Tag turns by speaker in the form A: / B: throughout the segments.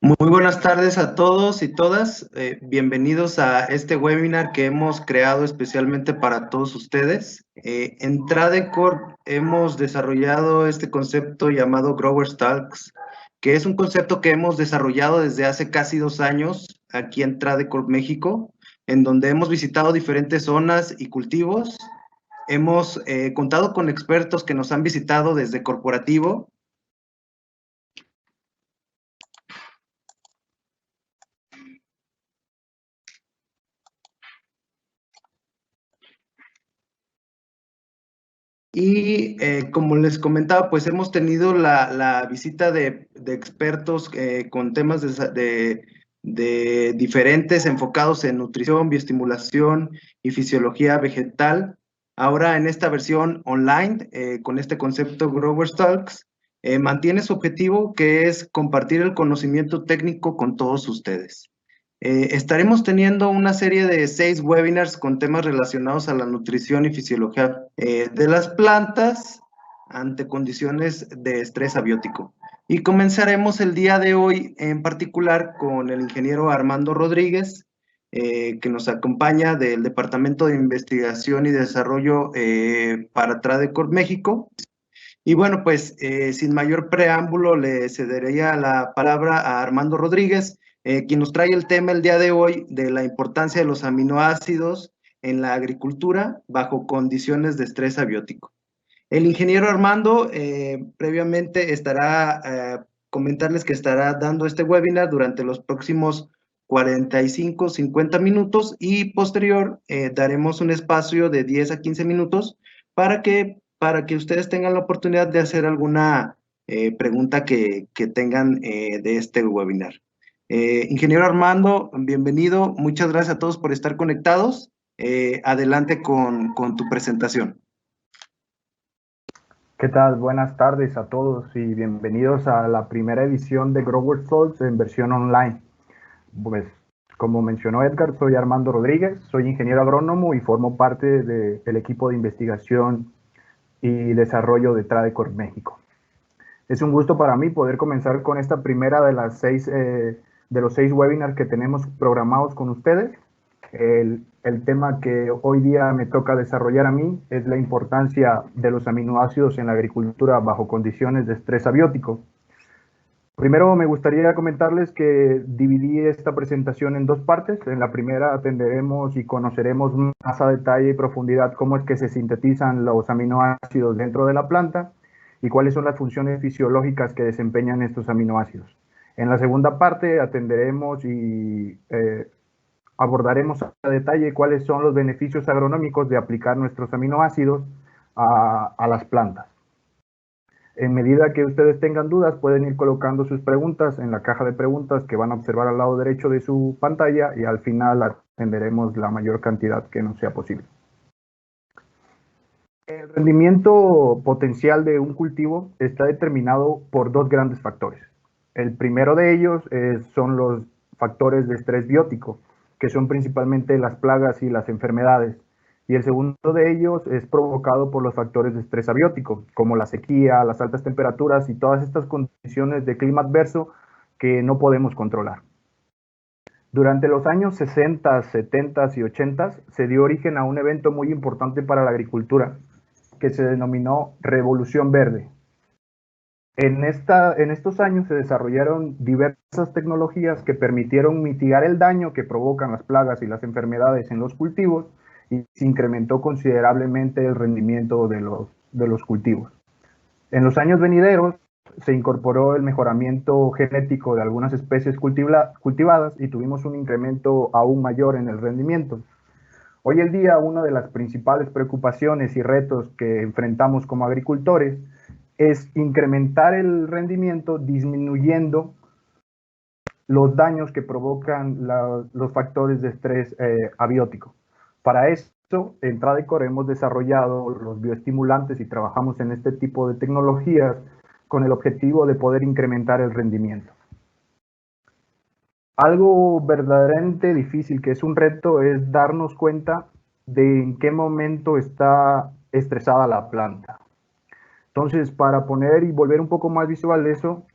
A: Muy buenas tardes a todos y todas. Bienvenidos a este webinar que hemos creado especialmente para todos ustedes. En Tradecorp hemos desarrollado este concepto llamado Growers Talks, que es un concepto que hemos desarrollado desde hace casi 2 años aquí en Tradecorp México, en donde hemos visitado diferentes zonas y cultivos. Hemos contado con expertos que nos han visitado desde corporativo. Y como les comentaba, pues hemos tenido la visita de expertos con temas de diferentes enfocados en nutrición, bioestimulación y fisiología vegetal. Ahora en esta versión online, con este concepto Growers Talks, mantiene su objetivo, que es compartir el conocimiento técnico con todos ustedes. Estaremos teniendo una serie de 6 webinars con temas relacionados a la nutrición y fisiología de las plantas ante condiciones de estrés abiótico. Y comenzaremos el día de hoy en particular con el ingeniero Armando Rodríguez, que nos acompaña del Departamento de Investigación y Desarrollo para Tradecorp México. Y bueno, pues sin mayor preámbulo le cedería la palabra a Armando Rodríguez, quien nos trae el tema el día de hoy de la importancia de los aminoácidos en la agricultura bajo condiciones de estrés abiótico. El ingeniero Armando previamente estará, comentarles que estará dando este webinar durante los próximos 45, 50 minutos y posterior daremos un espacio de 10 a 15 minutos para que ustedes tengan la oportunidad de hacer alguna pregunta que tengan de este webinar. Ingeniero Armando, bienvenido. Muchas gracias a todos por estar conectados. Adelante con tu presentación.
B: ¿Qué tal? Buenas tardes a todos y bienvenidos a la primera edición de Growers Talks en versión online. Pues, como mencionó Edgar, soy Armando Rodríguez, soy ingeniero agrónomo y formo parte del equipo de investigación y desarrollo de Tradecorp México. Es un gusto para mí poder comenzar con esta primera de los 6 webinars que tenemos programados con ustedes. El tema que hoy día me toca desarrollar a mí es la importancia de los aminoácidos en la agricultura bajo condiciones de estrés abiótico. Primero me gustaría comentarles que dividí esta presentación en 2 partes. En la primera atenderemos y conoceremos más a detalle y profundidad cómo es que se sintetizan los aminoácidos dentro de la planta y cuáles son las funciones fisiológicas que desempeñan estos aminoácidos. En la segunda parte atenderemos y abordaremos a detalle cuáles son los beneficios agronómicos de aplicar nuestros aminoácidos a las plantas. En medida que ustedes tengan dudas, pueden ir colocando sus preguntas en la caja de preguntas que van a observar al lado derecho de su pantalla y al final atenderemos la mayor cantidad que nos sea posible. El rendimiento potencial de un cultivo está determinado por 2 grandes factores. El primero de ellos son los factores de estrés biótico, que son principalmente las plagas y las enfermedades. Y el segundo de ellos es provocado por los factores de estrés abiótico, como la sequía, las altas temperaturas y todas estas condiciones de clima adverso que no podemos controlar. Durante los años 60, 70 y 80 se dio origen a un evento muy importante para la agricultura, que se denominó Revolución Verde. En estos años se desarrollaron diversas tecnologías que permitieron mitigar el daño que provocan las plagas y las enfermedades en los cultivos y se incrementó considerablemente el rendimiento de los cultivos. En los años venideros se incorporó el mejoramiento genético de algunas especies cultivadas y tuvimos un incremento aún mayor en el rendimiento. Hoy en día, una de las principales preocupaciones y retos que enfrentamos como agricultores es incrementar el rendimiento disminuyendo los daños que provocan los factores de estrés abiótico. Para esto, en Tradecorp hemos desarrollado los bioestimulantes y trabajamos en este tipo de tecnologías con el objetivo de poder incrementar el rendimiento. Algo verdaderamente difícil, que es un reto, es darnos cuenta de en qué momento está estresada la planta. Entonces, para poner y volver un poco más visual eso,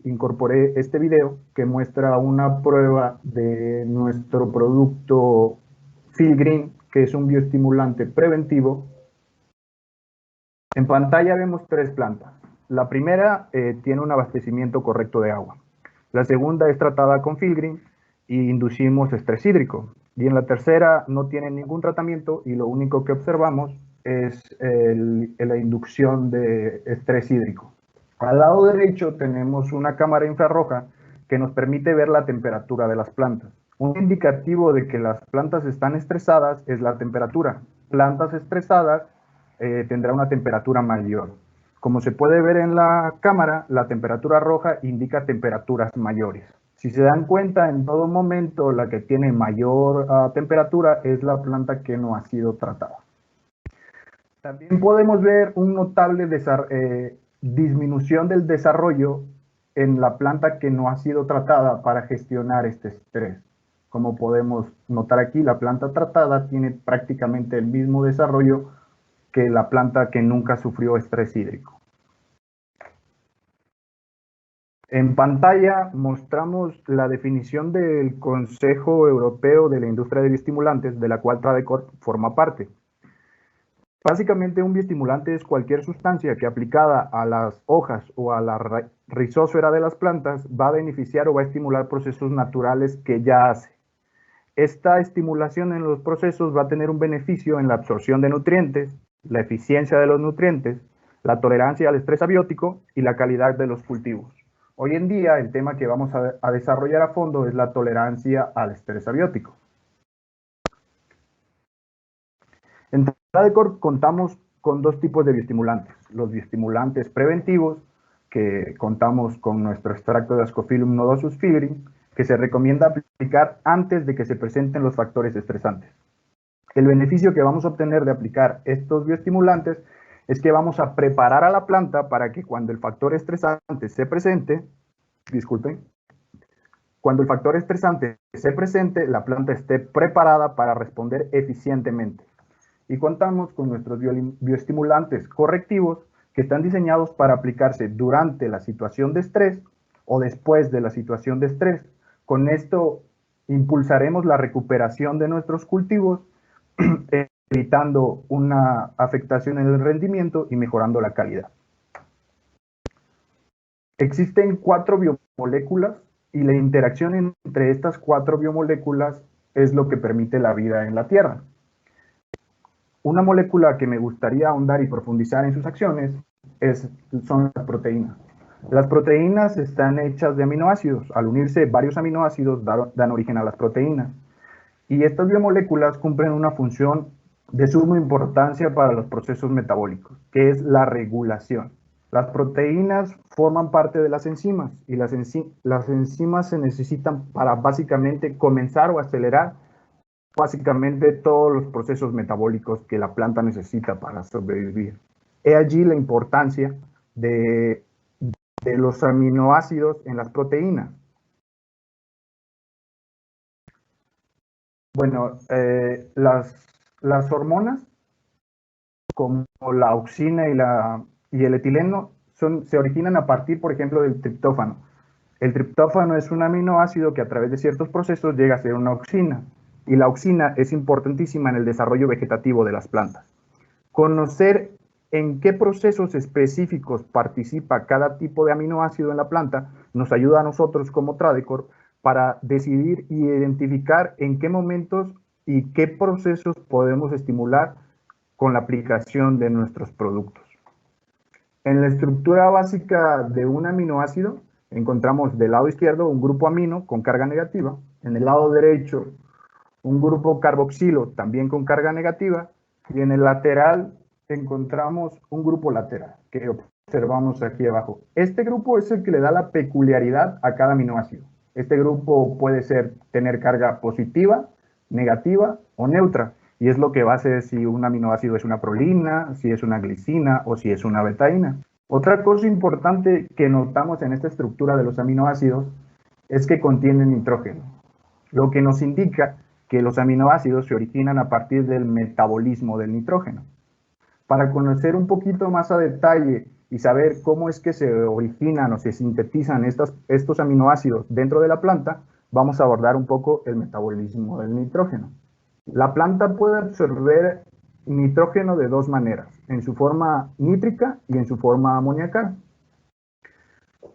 B: incorporé este video que muestra una prueba de nuestro producto Filgreen, que es un bioestimulante preventivo. En pantalla vemos 3 plantas. La primera tiene un abastecimiento correcto de agua. La segunda es tratada con Filgreen y inducimos estrés hídrico. Y en la tercera no tiene ningún tratamiento y lo único que observamos es la inducción de estrés hídrico. Al lado derecho tenemos una cámara infrarroja que nos permite ver la temperatura de las plantas. Un indicativo de que las plantas están estresadas es la temperatura. Plantas estresadas tendrá una temperatura mayor. Como se puede ver en la cámara, la temperatura roja indica temperaturas mayores. Si se dan cuenta, en todo momento la que tiene mayor temperatura es la planta que no ha sido tratada. También podemos ver un notable disminución del desarrollo en la planta que no ha sido tratada para gestionar este estrés. Como podemos notar aquí, la planta tratada tiene prácticamente el mismo desarrollo que la planta que nunca sufrió estrés hídrico. En pantalla mostramos la definición del Consejo Europeo de la Industria de Bioestimulantes, de la cual Tradecorp forma parte. Básicamente, un bioestimulante es cualquier sustancia que aplicada a las hojas o a la rizósfera de las plantas va a beneficiar o va a estimular procesos naturales que ya hace. Esta estimulación en los procesos va a tener un beneficio en la absorción de nutrientes, la eficiencia de los nutrientes, la tolerancia al estrés abiótico y la calidad de los cultivos. Hoy en día, el tema que vamos a desarrollar a fondo es la tolerancia al estrés abiótico. En Tradecorp contamos con 2 tipos de bioestimulantes. Los bioestimulantes preventivos, que contamos con nuestro extracto de Ascophyllum nodosus Filgreen, que se recomienda aplicar antes de que se presenten los factores estresantes. El beneficio que vamos a obtener de aplicar estos bioestimulantes es que vamos a preparar a la planta para que cuando el factor estresante se presente, cuando el factor estresante se presente, la planta esté preparada para responder eficientemente. Y contamos con nuestros bioestimulantes correctivos que están diseñados para aplicarse durante la situación de estrés o después de la situación de estrés. Con esto impulsaremos la recuperación de nuestros cultivos, evitando una afectación en el rendimiento y mejorando la calidad. Existen 4 biomoléculas y la interacción entre estas 4 biomoléculas es lo que permite la vida en la Tierra. Una molécula que me gustaría ahondar y profundizar en sus acciones son las proteínas. Las proteínas están hechas de aminoácidos. Al unirse varios aminoácidos dan origen a las proteínas. Y estas biomoléculas cumplen una función de suma importancia para los procesos metabólicos, que es la regulación. Las proteínas forman parte de las enzimas y las enzimas se necesitan para básicamente comenzar o acelerar básicamente todos los procesos metabólicos que la planta necesita para sobrevivir. He allí la importancia de los aminoácidos en las proteínas. Bueno, las hormonas, como la auxina y el etileno, se originan a partir, por ejemplo, del triptófano. El triptófano es un aminoácido que a través de ciertos procesos llega a ser una auxina. Y la auxina es importantísima en el desarrollo vegetativo de las plantas. Conocer en qué procesos específicos participa cada tipo de aminoácido en la planta nos ayuda a nosotros como Tradecorp para decidir y identificar en qué momentos y qué procesos podemos estimular con la aplicación de nuestros productos. En la estructura básica de un aminoácido encontramos del lado izquierdo un grupo amino con carga negativa, en el lado derecho un grupo carboxilo también con carga negativa, y en el lateral encontramos un grupo lateral que observamos aquí abajo. Este grupo es el que le da la peculiaridad a cada aminoácido. Este grupo puede tener carga positiva, negativa o neutra, y es lo que va a hacer si un aminoácido es una prolina, si es una glicina o si es una betaína. Otra cosa importante que notamos en esta estructura de los aminoácidos es que contienen nitrógeno, lo que nos indica que los aminoácidos se originan a partir del metabolismo del nitrógeno. Para conocer un poquito más a detalle y saber cómo es que se originan o se sintetizan estos aminoácidos dentro de la planta, vamos a abordar un poco el metabolismo del nitrógeno. La planta puede absorber nitrógeno de dos maneras, en su forma nítrica y en su forma amoniacal.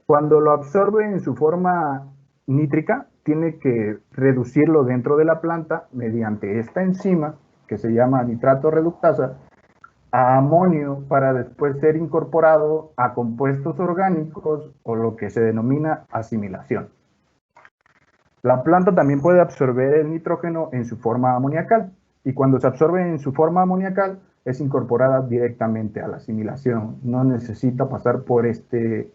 B: Cuando lo absorbe en su forma nítrica, tiene que reducirlo dentro de la planta mediante esta enzima, que se llama nitrato reductasa, a amonio para después ser incorporado a compuestos orgánicos o lo que se denomina asimilación. La planta también puede absorber el nitrógeno en su forma amoniacal y cuando se absorbe en su forma amoniacal es incorporada directamente a la asimilación. No necesita pasar por este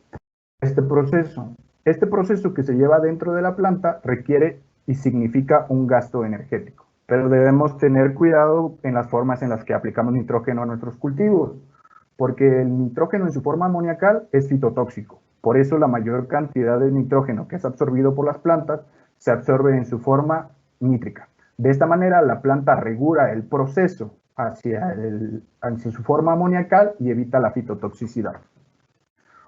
B: proceso. Este proceso que se lleva dentro de la planta requiere y significa un gasto energético. Pero debemos tener cuidado en las formas en las que aplicamos nitrógeno a nuestros cultivos, porque el nitrógeno en su forma amoniacal es fitotóxico. Por eso la mayor cantidad de nitrógeno que es absorbido por las plantas se absorbe en su forma nítrica. De esta manera la planta regula el proceso hacia su forma amoniacal y evita la fitotoxicidad.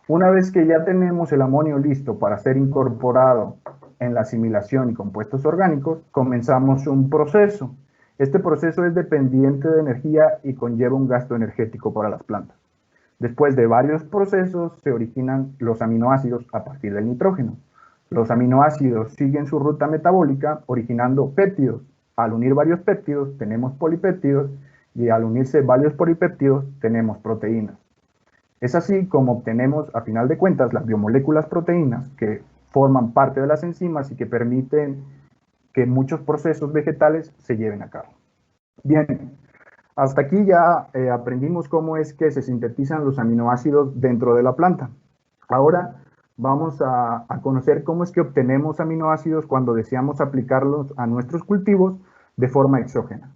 B: Una vez que ya tenemos el amonio listo para ser incorporado en la asimilación y compuestos orgánicos, comenzamos un proceso. Este proceso es dependiente de energía y conlleva un gasto energético para las plantas. Después de varios procesos se originan los aminoácidos a partir del nitrógeno. Los aminoácidos siguen su ruta metabólica originando péptidos. Al unir varios péptidos tenemos polipéptidos y al unirse varios polipéptidos tenemos proteínas. Es así como obtenemos, a final de cuentas, las biomoléculas proteínas que forman parte de las enzimas y que permiten que muchos procesos vegetales se lleven a cabo. Bien, hasta aquí ya aprendimos cómo es que se sintetizan los aminoácidos dentro de la planta. Ahora vamos a conocer cómo es que obtenemos aminoácidos cuando deseamos aplicarlos a nuestros cultivos de forma exógena.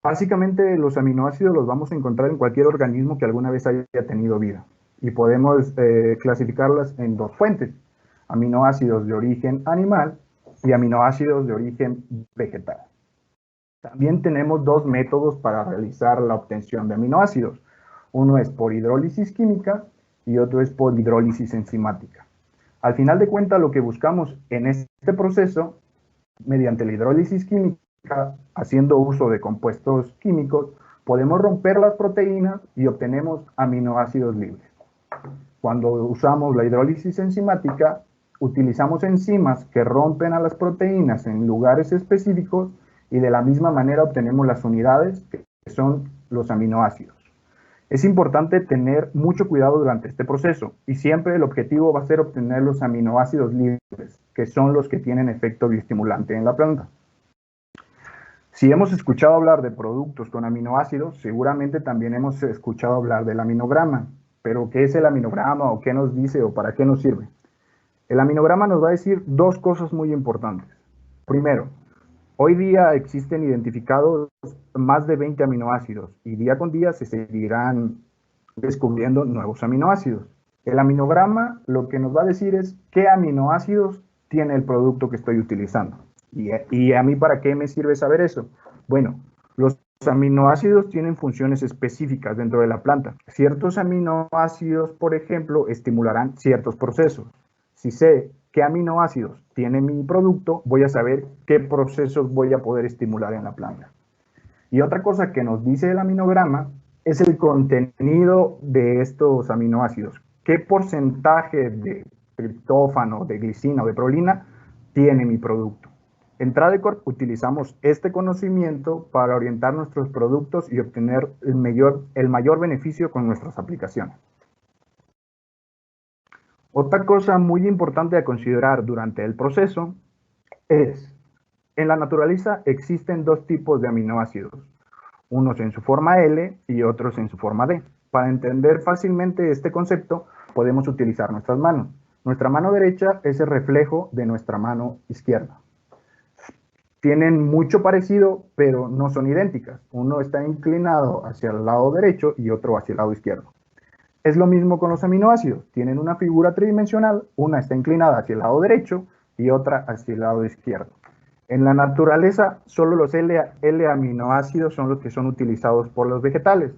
B: Básicamente los aminoácidos los vamos a encontrar en cualquier organismo que alguna vez haya tenido vida y podemos clasificarlas en dos fuentes, aminoácidos de origen animal y aminoácidos de origen vegetal. También tenemos dos métodos para realizar la obtención de aminoácidos. Uno es por hidrólisis química y otro es por hidrólisis enzimática. Al final de cuentas, lo que buscamos en este proceso, mediante la hidrólisis química, haciendo uso de compuestos químicos, podemos romper las proteínas y obtenemos aminoácidos libres. Cuando usamos la hidrólisis enzimática, utilizamos enzimas que rompen a las proteínas en lugares específicos y de la misma manera obtenemos las unidades que son los aminoácidos. Es importante tener mucho cuidado durante este proceso y siempre el objetivo va a ser obtener los aminoácidos libres, que son los que tienen efecto bioestimulante en la planta. Si hemos escuchado hablar de productos con aminoácidos, seguramente también hemos escuchado hablar del aminograma. Pero, ¿qué es el aminograma o qué nos dice o para qué nos sirve? El aminograma nos va a decir dos cosas muy importantes. Primero, hoy día existen identificados más de 20 aminoácidos y día con día se seguirán descubriendo nuevos aminoácidos. El aminograma lo que nos va a decir es qué aminoácidos tiene el producto que estoy utilizando. ¿Y a mí para qué me sirve saber eso? Bueno, los aminoácidos tienen funciones específicas dentro de la planta. Ciertos aminoácidos, por ejemplo, estimularán ciertos procesos. Si sé qué aminoácidos tiene mi producto, voy a saber qué procesos voy a poder estimular en la planta. Y otra cosa que nos dice el aminograma es el contenido de estos aminoácidos. ¿Qué porcentaje de triptófano, de glicina o de prolina tiene mi producto? En Tradecorp utilizamos este conocimiento para orientar nuestros productos y obtener el mayor beneficio con nuestras aplicaciones. Otra cosa muy importante a considerar durante el proceso es, en la naturaleza existen dos tipos de aminoácidos, unos en su forma L y otros en su forma D. Para entender fácilmente este concepto, podemos utilizar nuestras manos. Nuestra mano derecha es el reflejo de nuestra mano izquierda. Tienen mucho parecido, pero no son idénticas. Uno está inclinado hacia el lado derecho y otro hacia el lado izquierdo. Es lo mismo con los aminoácidos. Tienen una figura tridimensional, una está inclinada hacia el lado derecho y otra hacia el lado izquierdo. En la naturaleza, solo los L-aminoácidos son los que son utilizados por los vegetales.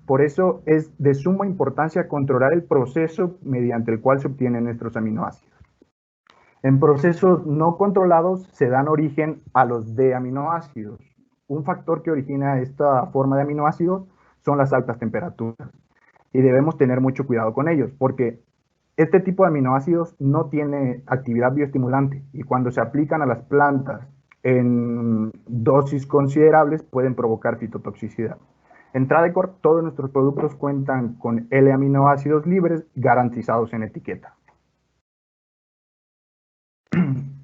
B: Por eso es de suma importancia controlar el proceso mediante el cual se obtienen estos aminoácidos. En procesos no controlados se dan origen a los D-aminoácidos. Un factor que origina esta forma de aminoácidos son las altas temperaturas. Y debemos tener mucho cuidado con ellos, porque este tipo de aminoácidos no tiene actividad bioestimulante y cuando se aplican a las plantas en dosis considerables pueden provocar fitotoxicidad. En Tradicorp, todos nuestros productos cuentan con L-aminoácidos libres garantizados en etiqueta.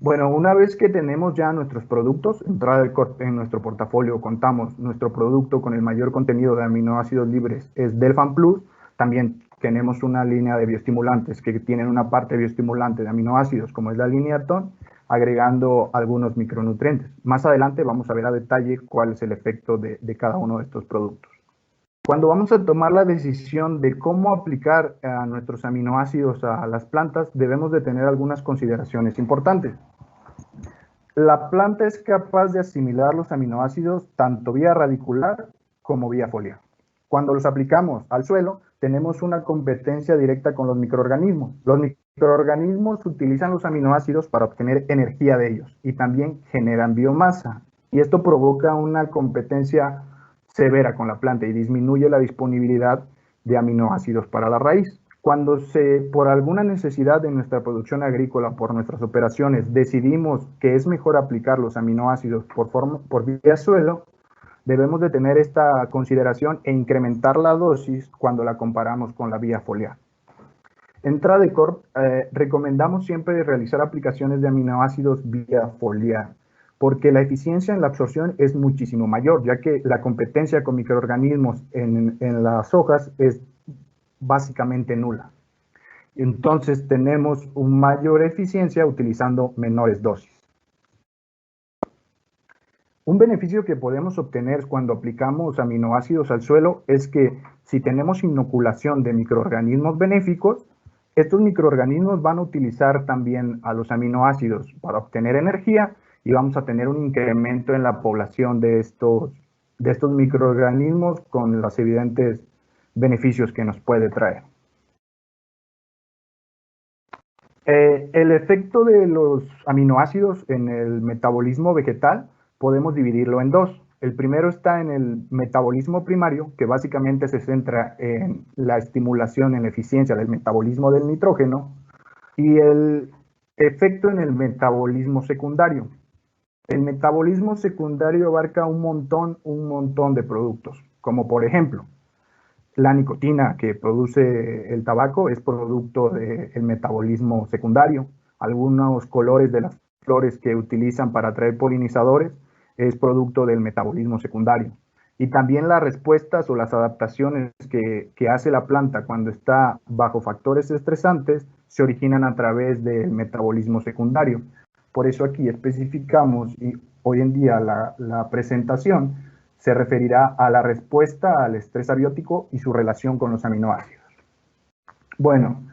B: Bueno, una vez que tenemos ya nuestros productos, en nuestro portafolio contamos nuestro producto con el mayor contenido de aminoácidos libres es Delfan Plus, también tenemos una línea de bioestimulantes que tienen una parte bioestimulante de aminoácidos como es la línea TON, agregando algunos micronutrientes. Más adelante vamos a ver a detalle cuál es el efecto de cada uno de estos productos. Cuando vamos a tomar la decisión de cómo aplicar a nuestros aminoácidos a las plantas, debemos de tener algunas consideraciones importantes. La planta es capaz de asimilar los aminoácidos tanto vía radicular como vía foliar. Cuando los aplicamos al suelo, tenemos una competencia directa con los microorganismos. Los microorganismos utilizan los aminoácidos para obtener energía de ellos y también generan biomasa. Y esto provoca una competencia severa con la planta y disminuye la disponibilidad de aminoácidos para la raíz. Cuando por alguna necesidad de nuestra producción agrícola, por nuestras operaciones, decidimos que es mejor aplicar los aminoácidos por vía suelo, debemos de tener esta consideración e incrementar la dosis cuando la comparamos con la vía foliar. En Tradicorp recomendamos siempre realizar aplicaciones de aminoácidos vía foliar, porque la eficiencia en la absorción es muchísimo mayor, ya que la competencia con microorganismos en las hojas es básicamente nula. Entonces tenemos una mayor eficiencia utilizando menores dosis. Un beneficio que podemos obtener cuando aplicamos aminoácidos al suelo es que si tenemos inoculación de microorganismos benéficos, estos microorganismos van a utilizar también a los aminoácidos para obtener energía y vamos a tener un incremento en la población de estos microorganismos con los evidentes beneficios que nos puede traer. El efecto de los aminoácidos en el metabolismo vegetal podemos dividirlo en dos. El primero está en el metabolismo primario, que básicamente se centra en la estimulación en la eficiencia del metabolismo del nitrógeno, y el efecto en el metabolismo secundario. El metabolismo secundario abarca un montón de productos, como por ejemplo, la nicotina que produce el tabaco es producto del metabolismo secundario. Algunos colores de las flores que utilizan para atraer polinizadores es producto del metabolismo secundario. Y también las respuestas o las adaptaciones que hace la planta cuando está bajo factores estresantes se originan a través del metabolismo secundario. Por eso aquí especificamos y hoy en día la presentación se referirá a la respuesta al estrés abiótico y su relación con los aminoácidos. Bueno,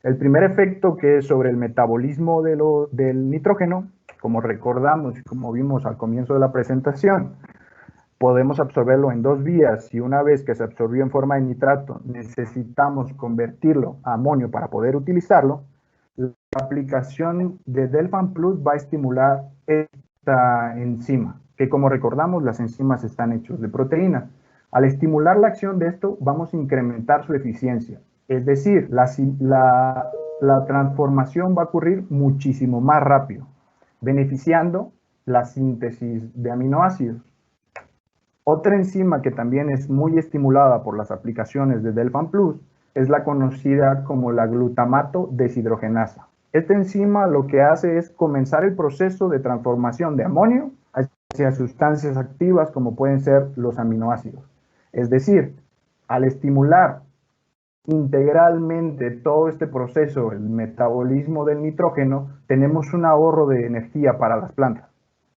B: el primer efecto que es sobre el metabolismo del nitrógeno, como recordamos y como vimos al comienzo de la presentación, podemos absorberlo en dos vías y una vez que se absorbió en forma de nitrato necesitamos convertirlo a amonio para poder utilizarlo. La aplicación de Delfan Plus va a estimular esta enzima, que como recordamos las enzimas están hechas de proteínas. Al estimular la acción de esto vamos a incrementar su eficiencia, es decir, la transformación va a ocurrir muchísimo más rápido, beneficiando la síntesis de aminoácidos. Otra enzima que también es muy estimulada por las aplicaciones de Delfan Plus es la conocida como la glutamato deshidrogenasa. Esta enzima lo que hace es comenzar el proceso de transformación de amonio hacia sustancias activas como pueden ser los aminoácidos. Es decir, al estimular integralmente todo este proceso, el metabolismo del nitrógeno, tenemos un ahorro de energía para las plantas.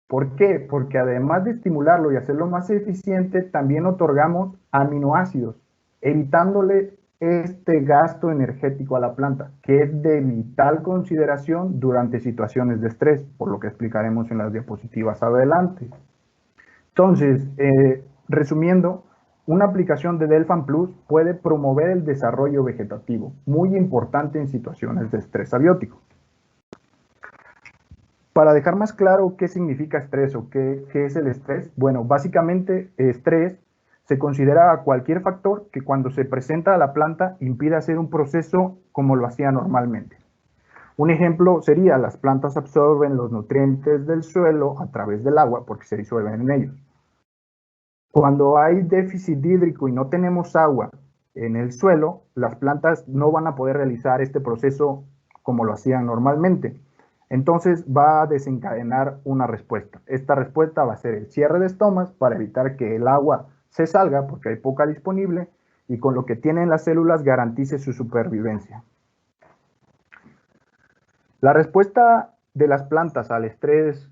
B: ¿Por qué? Porque además de estimularlo y hacerlo más eficiente, también otorgamos aminoácidos, evitándole este gasto energético a la planta, que es de vital consideración durante situaciones de estrés, por lo que explicaremos en las diapositivas adelante. Entonces, resumiendo, Una aplicación de Delfan Plus puede promover el desarrollo vegetativo, muy importante en situaciones de estrés abiótico. Para dejar más claro qué significa estrés o qué es el estrés, bueno, básicamente estrés se considera cualquier factor que cuando se presenta a la planta impide hacer un proceso como lo hacía normalmente. Un ejemplo sería las plantas absorben los nutrientes del suelo a través del agua porque se disuelven en ellos. Cuando hay déficit hídrico y no tenemos agua en el suelo, las plantas no van a poder realizar este proceso como lo hacían normalmente. Entonces va a desencadenar una respuesta. Esta respuesta va a ser el cierre de estomas para evitar que el agua se salga porque hay poca disponible y con lo que tienen las células garantice su supervivencia. La respuesta de las plantas al estrés,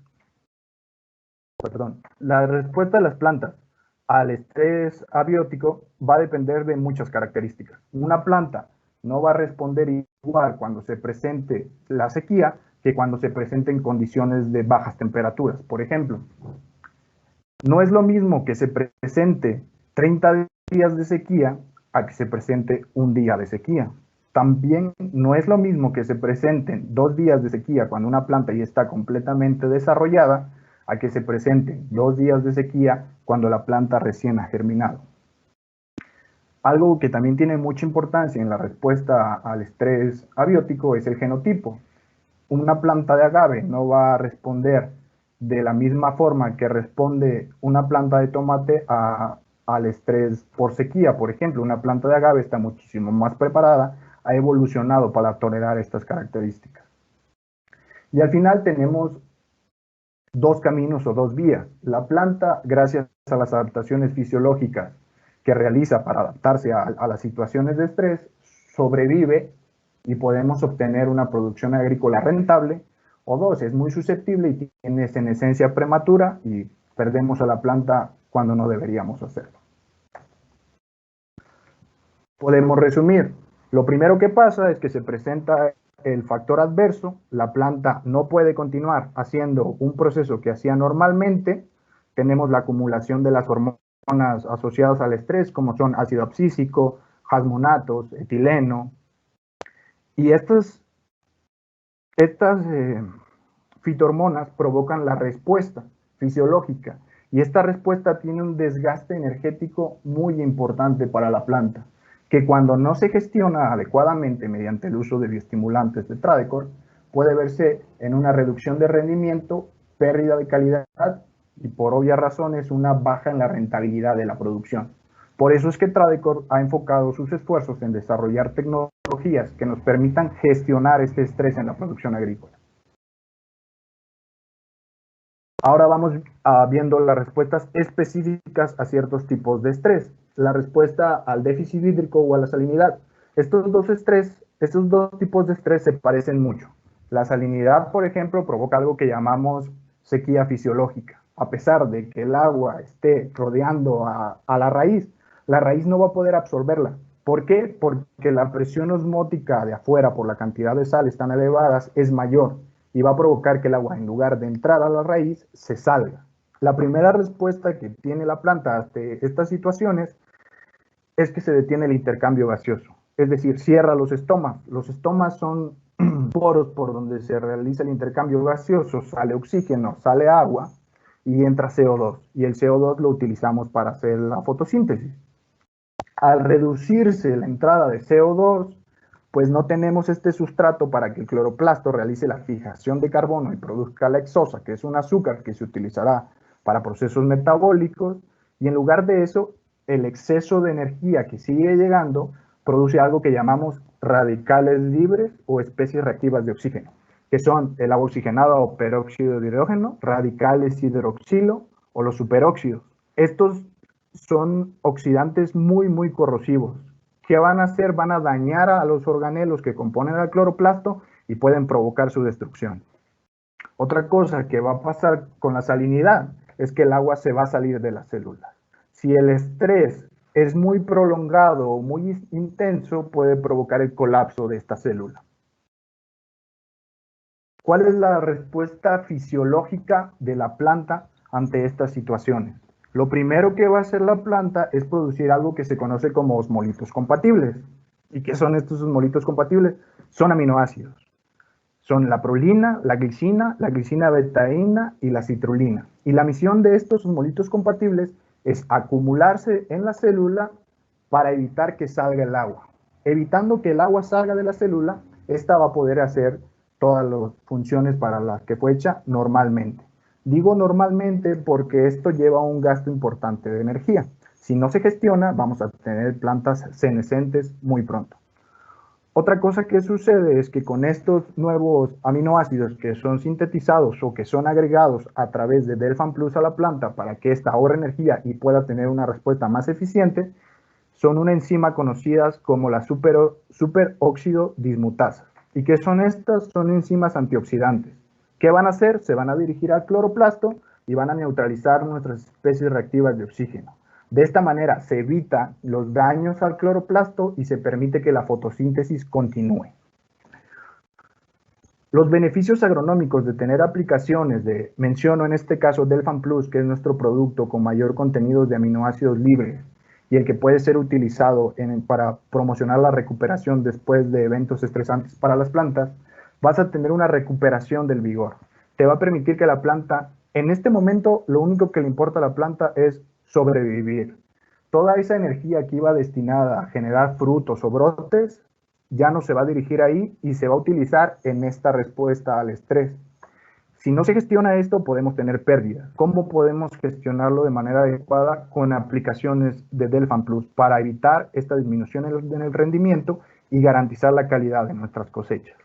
B: la respuesta de las plantas al estrés abiótico va a depender de muchas características. Una planta no va a responder igual cuando se presente la sequía que cuando se presenten condiciones de bajas temperaturas. Por ejemplo, no es lo mismo que se presente 30 días de sequía a que se presente un día de sequía. También no es lo mismo que se presenten 2 días de sequía cuando una planta ya está completamente desarrollada a que se presenten 2 días de sequía cuando la planta recién ha germinado. Algo que también tiene mucha importancia en la respuesta al estrés abiótico es el genotipo. Una planta de agave no va a responder de la misma forma que responde una planta de tomate al estrés por sequía. Por ejemplo, una planta de agave está muchísimo más preparada, ha evolucionado para tolerar estas características. Y al final tenemos dos caminos o dos vías. La planta, gracias a las adaptaciones fisiológicas que realiza para adaptarse a las situaciones de estrés, sobrevive y podemos obtener una producción agrícola rentable. O dos, es muy susceptible y tiene senescencia prematura y perdemos a la planta cuando no deberíamos hacerlo. Podemos resumir. Lo primero que pasa es que se presenta el factor adverso, la planta no puede continuar haciendo un proceso que hacía normalmente, tenemos la acumulación de las hormonas asociadas al estrés, como son ácido abscísico, jasmonatos, etileno, y estas fitohormonas provocan la respuesta fisiológica, y esta respuesta tiene un desgaste energético muy importante para la planta, que cuando no se gestiona adecuadamente mediante el uso de bioestimulantes de Tradecor, puede verse en una reducción de rendimiento, pérdida de calidad y por obvias razones una baja en la rentabilidad de la producción. Por eso es que Tradecor ha enfocado sus esfuerzos en desarrollar tecnologías que nos permitan gestionar este estrés en la producción agrícola. Ahora vamos viendo las respuestas específicas a ciertos tipos de estrés. La respuesta al déficit hídrico o a la salinidad. Estos dos tipos de estrés se parecen mucho. La salinidad, por ejemplo, provoca algo que llamamos sequía fisiológica. A pesar de que el agua esté rodeando a la raíz no va a poder absorberla. ¿Por qué? Porque la presión osmótica de afuera por la cantidad de sales tan elevadas es mayor y va a provocar que el agua, en lugar de entrar a la raíz, se salga. La primera respuesta que tiene la planta ante estas situaciones es que se detiene el intercambio gaseoso, es decir, cierra los estomas. Los estomas son poros por donde se realiza el intercambio gaseoso, sale oxígeno, sale agua y entra CO2, y el CO2 lo utilizamos para hacer la fotosíntesis. Al reducirse la entrada de CO2, pues no tenemos este sustrato para que el cloroplasto realice la fijación de carbono y produzca la hexosa, que es un azúcar que se utilizará para procesos metabólicos, y en lugar de eso, el exceso de energía que sigue llegando produce algo que llamamos radicales libres o especies reactivas de oxígeno, que son el agua oxigenada o peróxido de hidrógeno, radicales hidroxilo o los superóxidos. Estos son oxidantes muy corrosivos. ¿Qué van a hacer? Van a dañar a los organelos que componen el cloroplasto y pueden provocar su destrucción. Otra cosa que va a pasar con la salinidad es que el agua se va a salir de las células. Si el estrés es muy prolongado o muy intenso, puede provocar el colapso de esta célula. ¿Cuál es la respuesta fisiológica de la planta ante estas situaciones? Lo primero que va a hacer la planta es producir algo que se conoce como osmolitos compatibles. ¿Y qué son estos osmolitos compatibles? Son aminoácidos. Son la prolina, la glicina betaína y la citrulina. Y la misión de estos osmolitos compatibles es acumularse en la célula para evitar que salga el agua. Evitando que el agua salga de la célula, esta va a poder hacer todas las funciones para las que fue hecha normalmente. Digo normalmente porque esto lleva un gasto importante de energía. Si no se gestiona, vamos a tener plantas senescentes muy pronto. Otra cosa que sucede es que con estos nuevos aminoácidos que son sintetizados o que son agregados a través de Delfan Plus a la planta para que ésta ahorre energía y pueda tener una respuesta más eficiente, son una enzima conocidas como la superóxido dismutasa. ¿Y qué son estas? Son enzimas antioxidantes. ¿Qué van a hacer? Se van a dirigir al cloroplasto y van a neutralizar nuestras especies reactivas de oxígeno. De esta manera se evita los daños al cloroplasto y se permite que la fotosíntesis continúe. Los beneficios agronómicos de tener aplicaciones menciono en este caso Delfan Plus, que es nuestro producto con mayor contenido de aminoácidos libres y el que puede ser utilizado para promocionar la recuperación después de eventos estresantes para las plantas, vas a tener una recuperación del vigor. Te va a permitir que la planta, en este momento, lo único que le importa a la planta es sobrevivir. Toda esa energía que iba destinada a generar frutos o brotes ya no se va a dirigir ahí y se va a utilizar en esta respuesta al estrés. Si no se gestiona esto, podemos tener pérdidas. ¿Cómo podemos gestionarlo de manera adecuada? Con aplicaciones de Delfan Plus para evitar esta disminución en el rendimiento y garantizar la calidad de nuestras cosechas.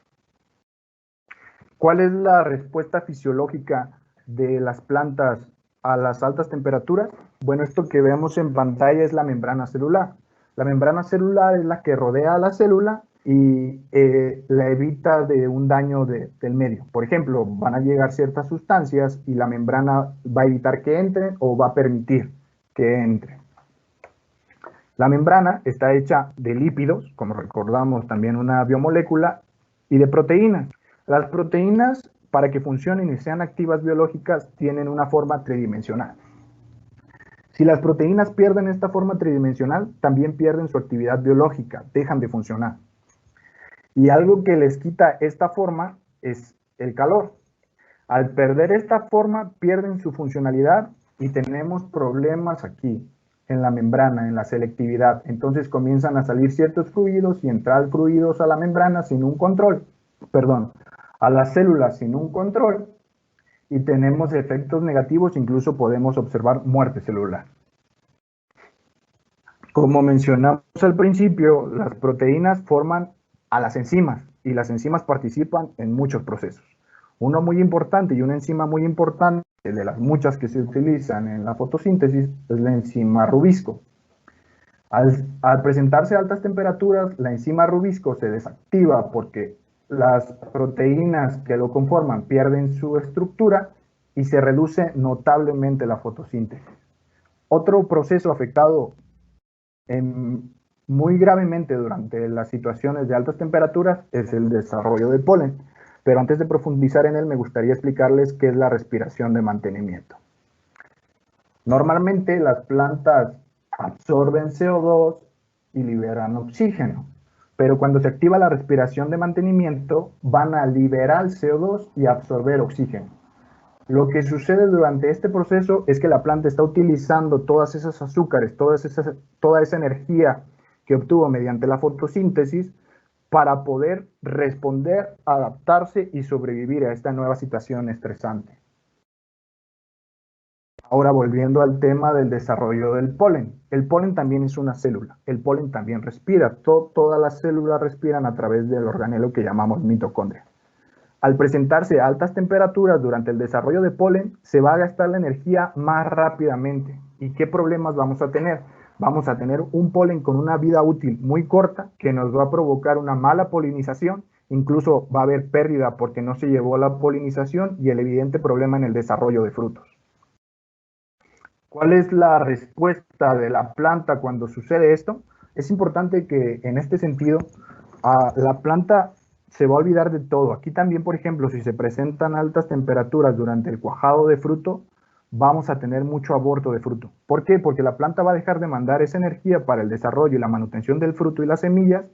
B: ¿Cuál es la respuesta fisiológica de las plantas a las altas temperaturas? Bueno, esto que vemos en pantalla es la membrana celular. La membrana celular es la que rodea a la célula y la evita de un daño del medio. Por ejemplo, van a llegar ciertas sustancias y la membrana va a evitar que entren o va a permitir que entren. La membrana está hecha de lípidos, como recordamos también una biomolécula, y de proteínas. Las proteínas, para que funcionen y sean activas biológicas, tienen una forma tridimensional. Si las proteínas pierden esta forma tridimensional, también pierden su actividad biológica, dejan de funcionar. Y algo que les quita esta forma es el calor. Al perder esta forma, pierden su funcionalidad y tenemos problemas aquí, en la membrana, en la selectividad. Entonces comienzan a salir ciertos fluidos y entrar fluidos a la membrana sin un control, a las células sin un control, y tenemos efectos negativos, incluso podemos observar muerte celular. Como mencionamos al principio, las proteínas forman a las enzimas y las enzimas participan en muchos procesos. Uno muy importante y una enzima muy importante de las muchas que se utilizan en la fotosíntesis es la enzima rubisco. Al presentarse a altas temperaturas, la enzima rubisco se desactiva porque las proteínas que lo conforman pierden su estructura y se reduce notablemente la fotosíntesis. Otro proceso afectado muy gravemente durante las situaciones de altas temperaturas es el desarrollo del polen. Pero antes de profundizar en él, me gustaría explicarles qué es la respiración de mantenimiento. Normalmente las plantas absorben CO2 y liberan oxígeno, pero cuando se activa la respiración de mantenimiento, van a liberar CO2 y absorber oxígeno. Lo que sucede durante este proceso es que la planta está utilizando todas esas azúcares, toda esa energía que obtuvo mediante la fotosíntesis para poder responder, adaptarse y sobrevivir a esta nueva situación estresante. Ahora volviendo al tema del desarrollo del polen. El polen también es una célula. El polen también respira. Todas las células respiran a través del organelo que llamamos mitocondria. Al presentarse a altas temperaturas durante el desarrollo de polen, se va a gastar la energía más rápidamente. ¿Y qué problemas vamos a tener? Vamos a tener un polen con una vida útil muy corta que nos va a provocar una mala polinización, incluso va a haber pérdida porque no se llevó la polinización y el evidente problema en el desarrollo de frutos. ¿Cuál es la respuesta de la planta cuando sucede esto? Es importante que en este sentido la planta se va a olvidar de todo. Aquí también, por ejemplo, si se presentan altas temperaturas durante el cuajado de fruto, vamos a tener mucho aborto de fruto. ¿Por qué? Porque la planta va a dejar de mandar esa energía para el desarrollo y la manutención del fruto y las semillas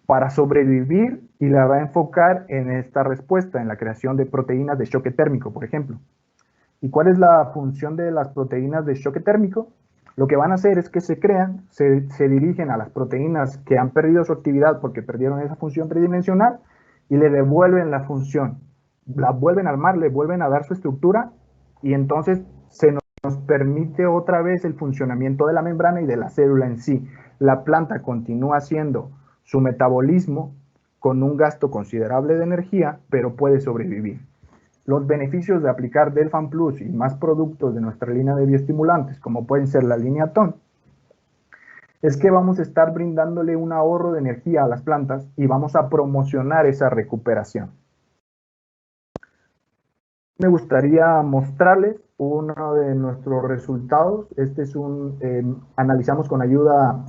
B: para sobrevivir, y la va a enfocar en esta respuesta, en la creación de proteínas de choque térmico, por ejemplo. ¿Y cuál es la función de las proteínas de choque térmico? Lo que van a hacer es que se crean, se dirigen a las proteínas que han perdido su actividad porque perdieron esa función tridimensional y le devuelven la función. La vuelven a armar, le vuelven a dar su estructura y entonces se nos permite otra vez el funcionamiento de la membrana y de la célula en sí. La planta continúa haciendo su metabolismo con un gasto considerable de energía, pero puede sobrevivir. Los beneficios de aplicar Delfan Plus y más productos de nuestra línea de bioestimulantes, como pueden ser la línea TON, es que vamos a estar brindándole un ahorro de energía a las plantas y vamos a promocionar esa recuperación. Me gustaría mostrarles uno de nuestros resultados. Este es analizamos con ayuda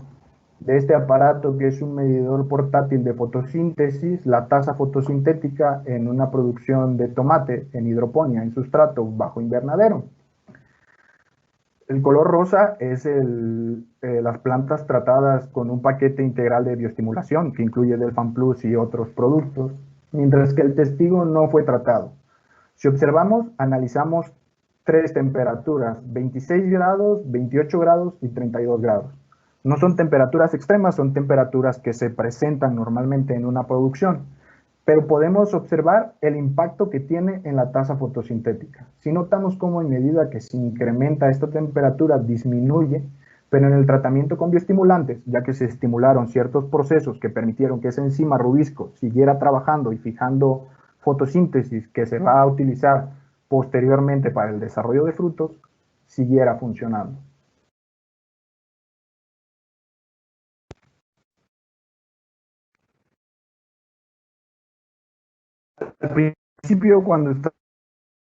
B: de este aparato, que es un medidor portátil de fotosíntesis, la tasa fotosintética en una producción de tomate en hidroponía, en sustrato bajo invernadero. El color rosa es las plantas tratadas con un paquete integral de bioestimulación que incluye Delfan Plus y otros productos, mientras que el testigo no fue tratado. Si observamos, analizamos 3 temperaturas, 26 grados, 28 grados y 32 grados. No son temperaturas extremas, son temperaturas que se presentan normalmente en una producción, pero podemos observar el impacto que tiene en la tasa fotosintética. Si notamos cómo en medida que se incrementa esta temperatura disminuye, pero en el tratamiento con bioestimulantes, ya que se estimularon ciertos procesos que permitieron que esa enzima rubisco siguiera trabajando y fijando fotosíntesis que se va a utilizar posteriormente para el desarrollo de frutos, siguiera funcionando. Al principio, cuando está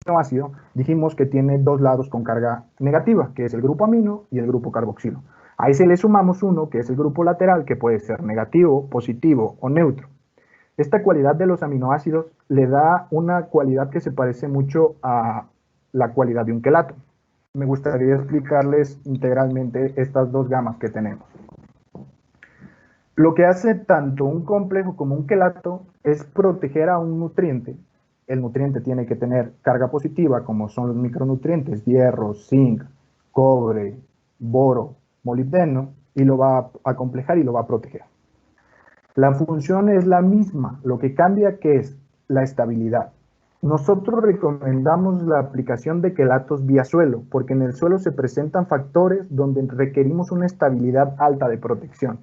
B: ácido, dijimos que tiene 2 lados con carga negativa, que es el grupo amino y el grupo carboxilo. Ahí se le sumamos uno, que es el grupo lateral, que puede ser negativo, positivo o neutro. Esta cualidad de los aminoácidos le da una cualidad que se parece mucho a la cualidad de un quelato. Me gustaría explicarles integralmente estas 2 gamas que tenemos. Lo que hace tanto un complejo como un quelato es proteger a un nutriente. El nutriente tiene que tener carga positiva, como son los micronutrientes, hierro, zinc, cobre, boro, molibdeno, y lo va a acomplejar y lo va a proteger. La función es la misma, lo que cambia que es la estabilidad. Nosotros recomendamos la aplicación de quelatos vía suelo, porque en el suelo se presentan factores donde requerimos una estabilidad alta de protección.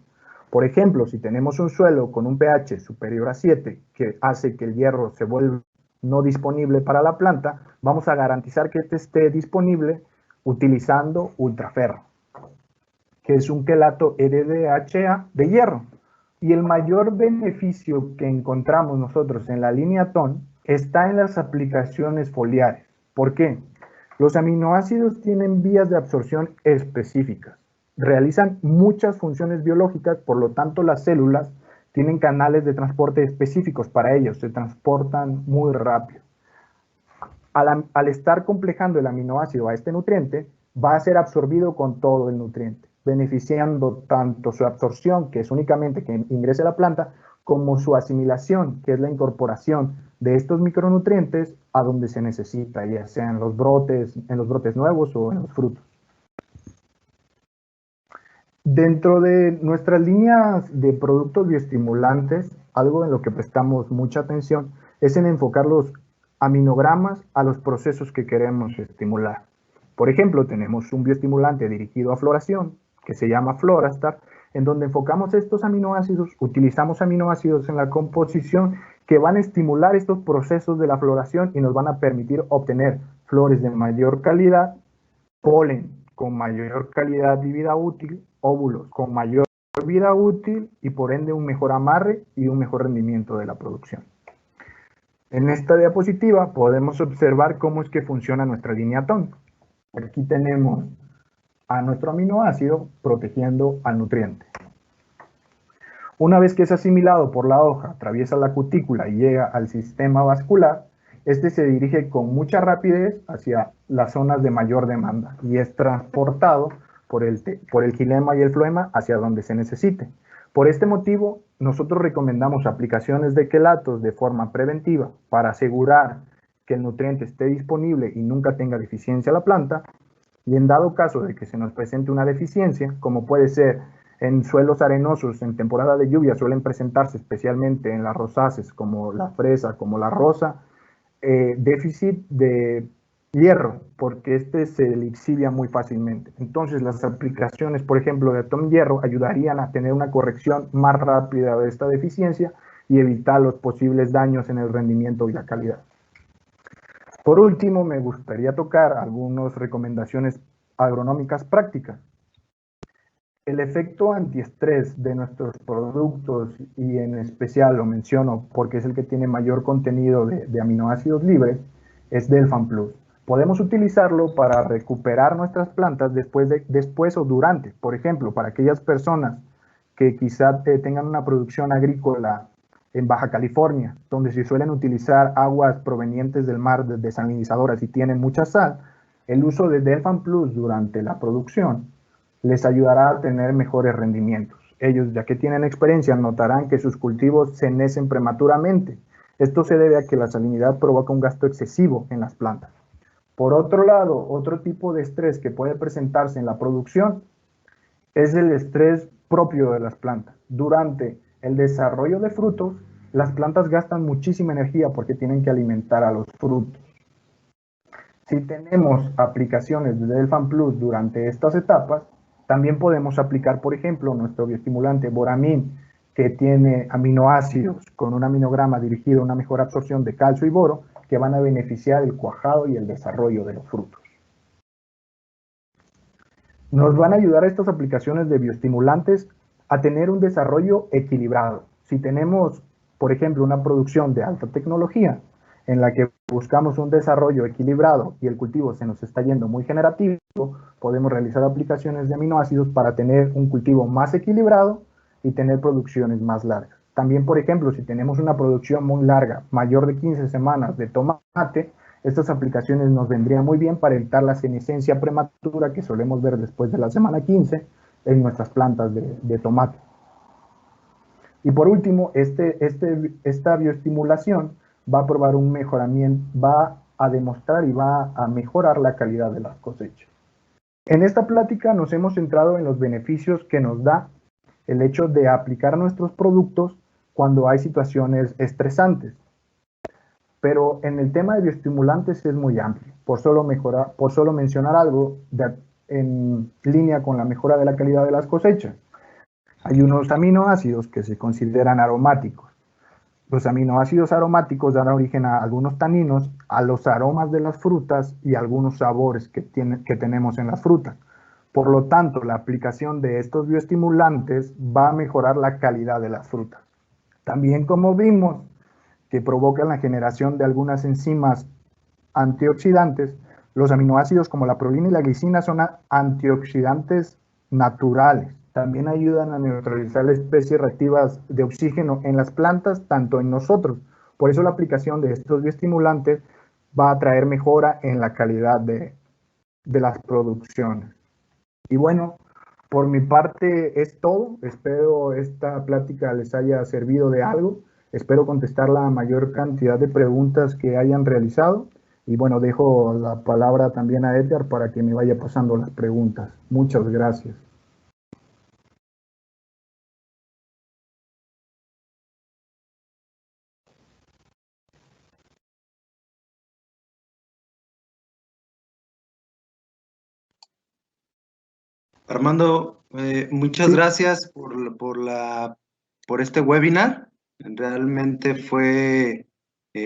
B: Por ejemplo, si tenemos un suelo con un pH superior a 7, que hace que el hierro se vuelva no disponible para la planta, vamos a garantizar que este esté disponible utilizando ultraferro, que es un quelato RDHA de hierro. Y el mayor beneficio que encontramos nosotros en la línea TON está en las aplicaciones foliares. ¿Por qué? Los aminoácidos tienen vías de absorción específicas. Realizan muchas funciones biológicas, por lo tanto las células tienen canales de transporte específicos para ellos, se transportan muy rápido. Al estar complejando el aminoácido a este nutriente, va a ser absorbido con todo el nutriente, beneficiando tanto su absorción, que es únicamente que ingrese a la planta, como su asimilación, que es la incorporación de estos micronutrientes a donde se necesita, ya sea en los brotes nuevos o en los frutos. Dentro de nuestras líneas de productos bioestimulantes, algo en lo que prestamos mucha atención es en enfocar los aminogramas a los procesos que queremos estimular. Por ejemplo, tenemos un bioestimulante dirigido a floración, que se llama Florastar, en donde enfocamos estos aminoácidos, utilizamos aminoácidos en la composición que van a estimular estos procesos de la floración y nos van a permitir obtener flores de mayor calidad, polen con mayor calidad y vida útil, óvulos con mayor vida útil y por ende un mejor amarre y un mejor rendimiento de la producción. En esta diapositiva podemos observar cómo es que funciona nuestra línea TON. Aquí tenemos a nuestro aminoácido protegiendo al nutriente. Una vez que es asimilado por la hoja, atraviesa la cutícula y llega al sistema vascular, Este se dirige con mucha rapidez hacia las zonas de mayor demanda y es transportado por el xilema y el floema hacia donde se necesite. Por este motivo, nosotros recomendamos aplicaciones de quelatos de forma preventiva para asegurar que el nutriente esté disponible y nunca tenga deficiencia la planta, y en dado caso de que se nos presente una deficiencia, como puede ser en suelos arenosos en temporada de lluvia, suelen presentarse especialmente en las rosáceas como la fresa, como la rosa, déficit de hierro, porque este se lixilia muy fácilmente. Entonces, las aplicaciones, por ejemplo, de Atom Hierro ayudarían a tener una corrección más rápida de esta deficiencia y evitar los posibles daños en el rendimiento y la calidad. Por último, me gustaría tocar algunas recomendaciones agronómicas prácticas. El efecto antiestrés de nuestros productos, y en especial lo menciono porque es el que tiene mayor contenido de aminoácidos libres, es Delfan Plus. Podemos utilizarlo para recuperar nuestras plantas después o durante. Por ejemplo, para aquellas personas que quizá tengan una producción agrícola en Baja California, donde se suelen utilizar aguas provenientes del mar desalinizadoras y tienen mucha sal, el uso de Delfan Plus durante la producción les ayudará a tener mejores rendimientos. Ellos, ya que tienen experiencia, notarán que sus cultivos se nacen prematuramente. Esto se debe a que la salinidad provoca un gasto excesivo en las plantas. Por otro lado, otro tipo de estrés que puede presentarse en la producción es el estrés propio de las plantas. Durante el desarrollo de frutos, las plantas gastan muchísima energía porque tienen que alimentar a los frutos. Si tenemos aplicaciones de Delfan Plus durante estas etapas, también podemos aplicar, por ejemplo, nuestro bioestimulante Boramin, que tiene aminoácidos con un aminograma dirigido a una mejor absorción de calcio y boro, que van a beneficiar el cuajado y el desarrollo de los frutos. Nos van a ayudar estas aplicaciones de bioestimulantes a tener un desarrollo equilibrado. Si tenemos, por ejemplo, una producción de alta tecnología en la que buscamos un desarrollo equilibrado y el cultivo se nos está yendo muy generativo, podemos realizar aplicaciones de aminoácidos para tener un cultivo más equilibrado y tener producciones más largas. También, por ejemplo, si tenemos una producción muy larga, mayor de 15 semanas de tomate, estas aplicaciones nos vendrían muy bien para evitar la senescencia prematura que solemos ver después de la semana 15 en nuestras plantas de tomate. Y por último, esta bioestimulación va a probar un mejoramiento, va a demostrar y va a mejorar la calidad de las cosechas. En esta plática nos hemos centrado en los beneficios que nos da el hecho de aplicar nuestros productos cuando hay situaciones estresantes. Pero en el tema de bioestimulantes es muy amplio. Por solo mencionar algo en línea con la mejora de la calidad de las cosechas. Hay unos aminoácidos que se consideran aromáticos. Los aminoácidos aromáticos dan origen a algunos taninos, a los aromas de las frutas y a algunos sabores que tenemos en las frutas. Por lo tanto, la aplicación de estos bioestimulantes va a mejorar la calidad de las frutas. También, como vimos, que provocan la generación de algunas enzimas antioxidantes, los aminoácidos como la prolina y la glicina son antioxidantes naturales. También ayudan a neutralizar las especies reactivas de oxígeno en las plantas, tanto en nosotros. Por eso la aplicación de estos bioestimulantes va a traer mejora en la calidad de las producciones. Y bueno, por mi parte es todo. Espero esta plática les haya servido de algo. Espero contestar la mayor cantidad de preguntas que hayan realizado. Y bueno, dejo la palabra también a Edgar para que me vaya pasando las preguntas. Muchas gracias.
A: Armando, muchas
B: Sí,
A: gracias por este webinar. Realmente fue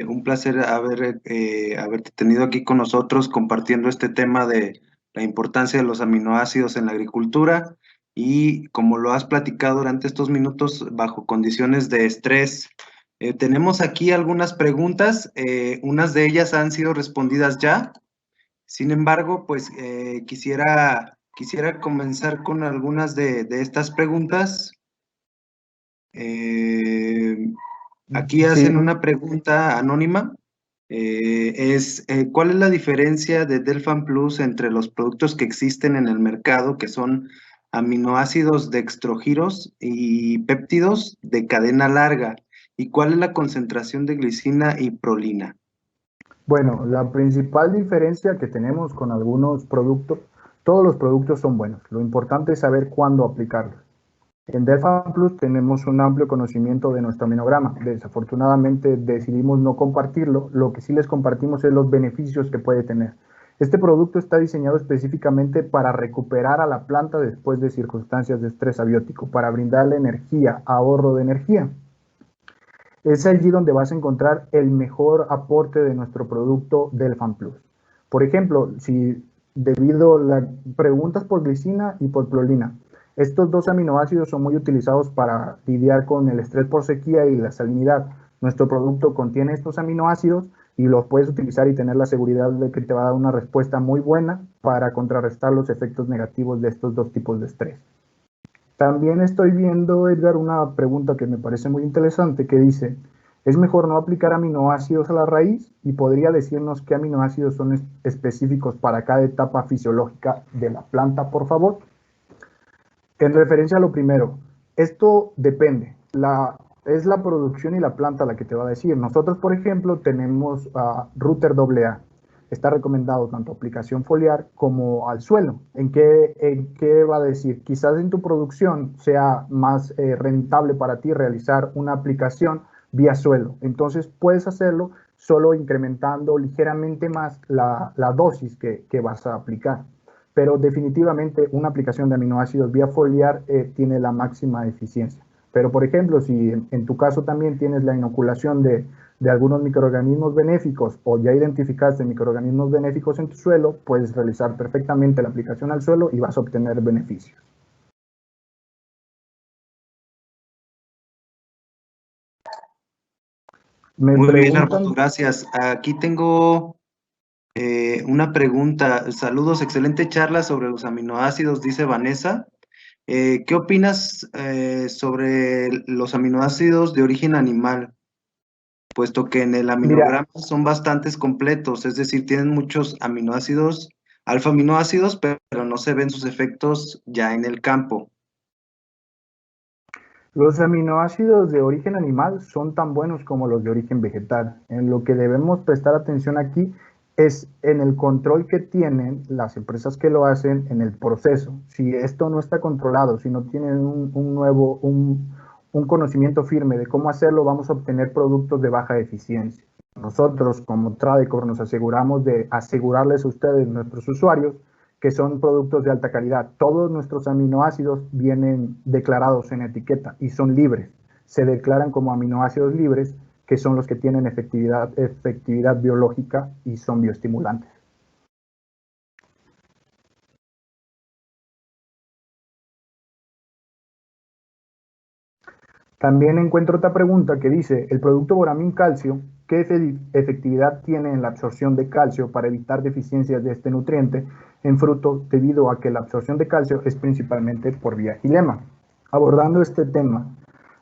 A: un placer haberte tenido aquí con nosotros compartiendo este tema de la importancia de los aminoácidos en la agricultura y como lo has platicado durante estos minutos bajo condiciones de estrés. Tenemos aquí algunas preguntas, unas de ellas han sido respondidas ya. Sin embargo, pues quisiera comenzar con algunas de estas preguntas. Eh, Aquí
B: sí,
A: hacen una pregunta anónima. ¿cuál es la diferencia de Delfan Plus entre los productos que existen en el mercado, que son aminoácidos dextrogiros y péptidos de cadena larga? ¿Y cuál es la concentración de glicina y prolina?
B: Bueno, la principal diferencia que tenemos con algunos productos, todos los productos son buenos. Lo importante es saber cuándo aplicarlos. En Delfan Plus tenemos un amplio conocimiento de nuestro aminograma. Desafortunadamente decidimos no compartirlo. Lo que sí les compartimos es los beneficios que puede tener. Este producto está diseñado específicamente para recuperar a la planta después de circunstancias de estrés abiótico, para brindarle energía, ahorro de energía. Es allí donde vas a encontrar el mejor aporte de nuestro producto Delfan Plus. Por ejemplo, si debido a las preguntas por glicina y por prolina, estos dos aminoácidos son muy utilizados para lidiar con el estrés por sequía y la salinidad. Nuestro producto contiene estos aminoácidos y los puedes utilizar y tener la seguridad de que te va a dar una respuesta muy buena para contrarrestar los efectos negativos de estos dos tipos de estrés. También estoy viendo, Edgar, una pregunta que me parece muy interesante que dice, ¿es mejor no aplicar aminoácidos a la raíz? Y podría decirnos qué aminoácidos son específicos para cada etapa fisiológica de la planta, por favor. En referencia a lo primero, esto depende. Es la producción y la planta la que te va a decir. Nosotros, por ejemplo, tenemos Ruter AA. Está recomendado tanto aplicación foliar como al suelo. ¿En qué va a decir? Quizás en tu producción sea más rentable para ti realizar una aplicación vía suelo. Entonces puedes hacerlo solo incrementando ligeramente más la dosis que vas a aplicar. Pero definitivamente una aplicación de aminoácidos vía foliar tiene la máxima eficiencia. Pero, por ejemplo, si en tu caso también tienes la inoculación de algunos microorganismos benéficos o ya identificaste microorganismos benéficos en tu suelo, puedes realizar perfectamente la aplicación al suelo y vas a obtener beneficios. Me
A: Muy bien,
B: preguntan,
A: Armando, gracias. Aquí tengo una pregunta. Saludos, excelente charla sobre los aminoácidos, dice Vanessa. ¿Qué opinas sobre los aminoácidos de origen animal? Puesto que en el
B: mira,
A: aminograma son bastantes completos, es decir, tienen muchos aminoácidos, alfa aminoácidos, pero no se ven sus efectos ya en el campo.
B: los aminoácidos de origen animal son tan buenos como los de origen vegetal. En lo que debemos prestar atención aquí es en el control que tienen las empresas que lo hacen en el proceso. Si esto no está controlado, si no tienen un conocimiento firme de cómo hacerlo, vamos a obtener productos de baja eficiencia. Nosotros, como Tradecor, nos aseguramos de asegurarles a ustedes, nuestros usuarios, que son productos de alta calidad. Todos nuestros aminoácidos vienen declarados en etiqueta y son libres. Se declaran como aminoácidos libres, que son los que tienen efectividad biológica y son bioestimulantes. También encuentro otra pregunta que dice, el producto Boramin Calcio, ¿qué efectividad tiene en la absorción de calcio para evitar deficiencias de este nutriente en fruto debido a que la absorción de calcio es principalmente por vía xilema? Abordando este tema,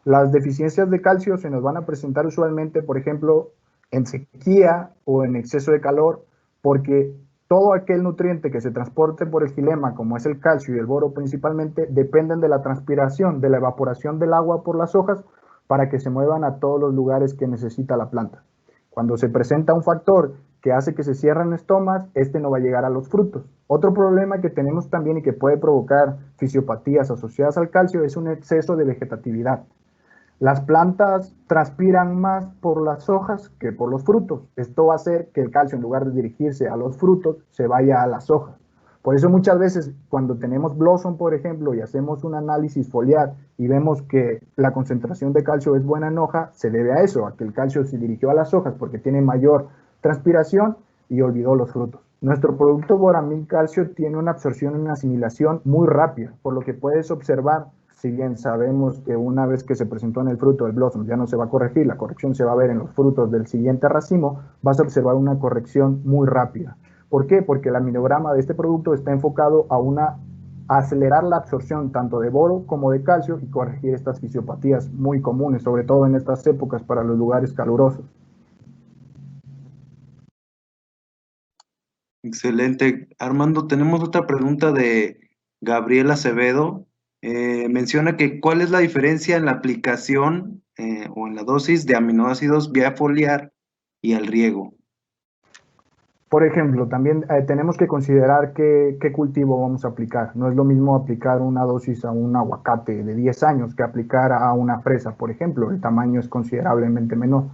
B: las deficiencias de calcio se nos van a presentar usualmente, por ejemplo, en sequía o en exceso de calor, porque todo aquel nutriente que se transporte por el xilema, como es el calcio y el boro principalmente, dependen de la transpiración, de la evaporación del agua por las hojas para que se muevan a todos los lugares que necesita la planta. Cuando se presenta un factor que hace que se cierren estomas, este no va a llegar a los frutos. Otro problema que tenemos también y que puede provocar fisiopatías asociadas al calcio es un exceso de vegetatividad. Las plantas transpiran más por las hojas que por los frutos. Esto va a hacer que el calcio, en lugar de dirigirse a los frutos, se vaya a las hojas. Por eso muchas veces cuando tenemos blossom, por ejemplo, y hacemos un análisis foliar y vemos que la concentración de calcio es buena en hoja, se debe a eso, a que el calcio se dirigió a las hojas porque tiene mayor transpiración y olvidó los frutos. Nuestro producto Boramin Calcio tiene una absorción y una asimilación muy rápida, por lo que puedes observar, si bien sabemos que una vez que se presentó en el fruto del blossom ya no se va a corregir, la corrección se va a ver en los frutos del siguiente racimo, vas a observar una corrección muy rápida. ¿Por qué? Porque el aminograma de este producto está enfocado a acelerar la absorción tanto de boro como de calcio y corregir estas fisiopatías muy comunes, sobre todo en estas épocas para los lugares calurosos.
A: Excelente. Armando, tenemos otra pregunta de Gabriel Acevedo. Menciona que cuál es la diferencia en la aplicación o en la dosis de aminoácidos vía foliar y al riego.
B: Por ejemplo, también tenemos que considerar qué cultivo vamos a aplicar. No es lo mismo aplicar una dosis a un aguacate de 10 años que aplicar a una fresa, por ejemplo. El tamaño es considerablemente menor.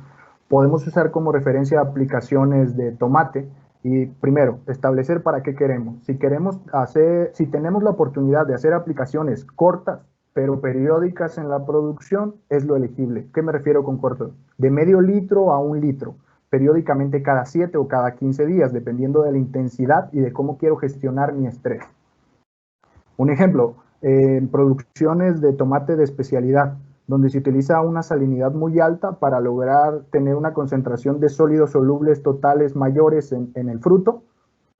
B: Podemos usar como referencia aplicaciones de tomate y primero, establecer para qué queremos. Si tenemos la oportunidad de hacer aplicaciones cortas, pero periódicas en la producción, es lo elegible. ¿Qué me refiero con corto? De medio litro a 1 litro periódicamente cada 7 o cada 15 días, dependiendo de la intensidad y de cómo quiero gestionar mi estrés. Un ejemplo, en producciones de tomate de especialidad, donde se utiliza una salinidad muy alta para lograr tener una concentración de sólidos solubles totales mayores en el fruto,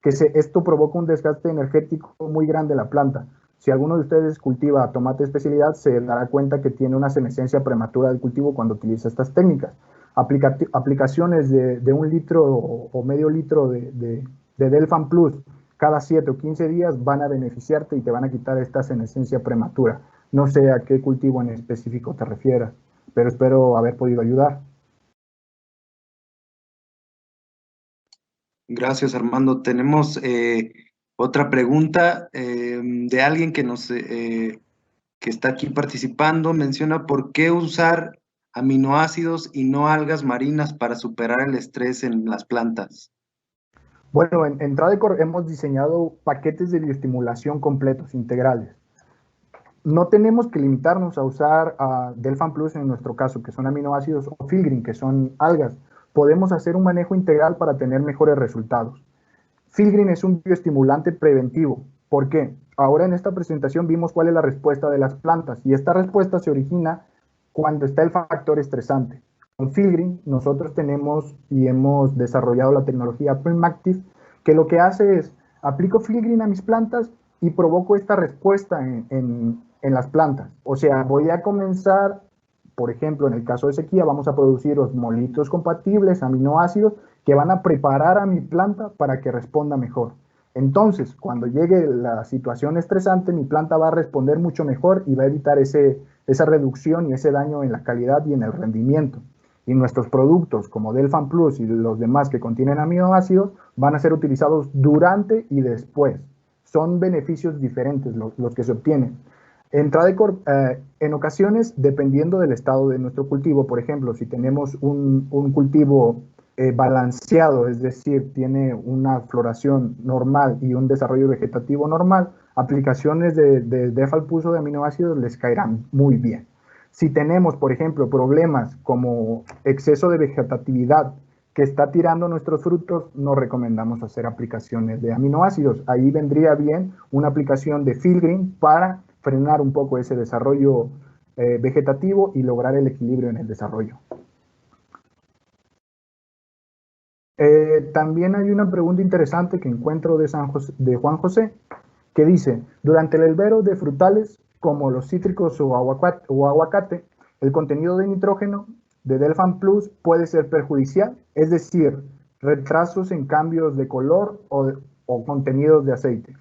B: esto provoca un desgaste energético muy grande en la planta. Si alguno de ustedes cultiva tomate de especialidad, se dará cuenta que tiene una senescencia prematura del cultivo cuando utiliza estas técnicas. Aplicaciones de 1 litro o medio litro de Delfan Plus cada 7 o 15 días van a beneficiarte y te van a quitar esta senescencia prematura. No sé a qué cultivo en específico te refieras, pero espero haber podido ayudar.
A: Gracias, Armando. Tenemos otra pregunta de alguien que está aquí participando. Menciona por qué usar aminoácidos y no algas marinas para superar el estrés en las plantas.
B: Bueno, en Tradicore hemos diseñado paquetes de bioestimulación completos, integrales. No tenemos que limitarnos a usar Delfan Plus en nuestro caso, que son aminoácidos, o Filgreen, que son algas. Podemos hacer un manejo integral para tener mejores resultados. Filgreen es un bioestimulante preventivo. ¿Por qué? Ahora en esta presentación vimos cuál es la respuesta de las plantas y esta respuesta se origina cuando está el factor estresante. Con Filgreen nosotros tenemos y hemos desarrollado la tecnología Primactive, que lo que hace es aplico Filgreen a mis plantas y provoco esta respuesta en las plantas. O sea, voy a comenzar, por ejemplo, en el caso de sequía, vamos a producir osmolitos compatibles, aminoácidos, que van a preparar a mi planta para que responda mejor. Entonces, cuando llegue la situación estresante, mi planta va a responder mucho mejor y va a evitar esa reducción y ese daño en la calidad y en el rendimiento. Y nuestros productos como Delfan Plus y los demás que contienen aminoácidos van a ser utilizados durante y después. Son beneficios diferentes los que se obtienen. En Tradicore, en ocasiones, dependiendo del estado de nuestro cultivo, por ejemplo, si tenemos un cultivo balanceado, es decir, tiene una floración normal y un desarrollo vegetativo normal, aplicaciones de Delfan Plus o de aminoácidos les caerán muy bien. Si tenemos, por ejemplo, problemas como exceso de vegetatividad que está tirando nuestros frutos, no recomendamos hacer aplicaciones de aminoácidos. Ahí vendría bien una aplicación de Filgreen para frenar un poco ese desarrollo vegetativo y lograr el equilibrio en el desarrollo. También hay una pregunta interesante que encuentro de Juan José, que dice, durante el helvero de frutales como los cítricos o aguacate, el contenido de nitrógeno de Delfan Plus puede ser perjudicial, es decir, retrasos en cambios de color o contenidos de aceite.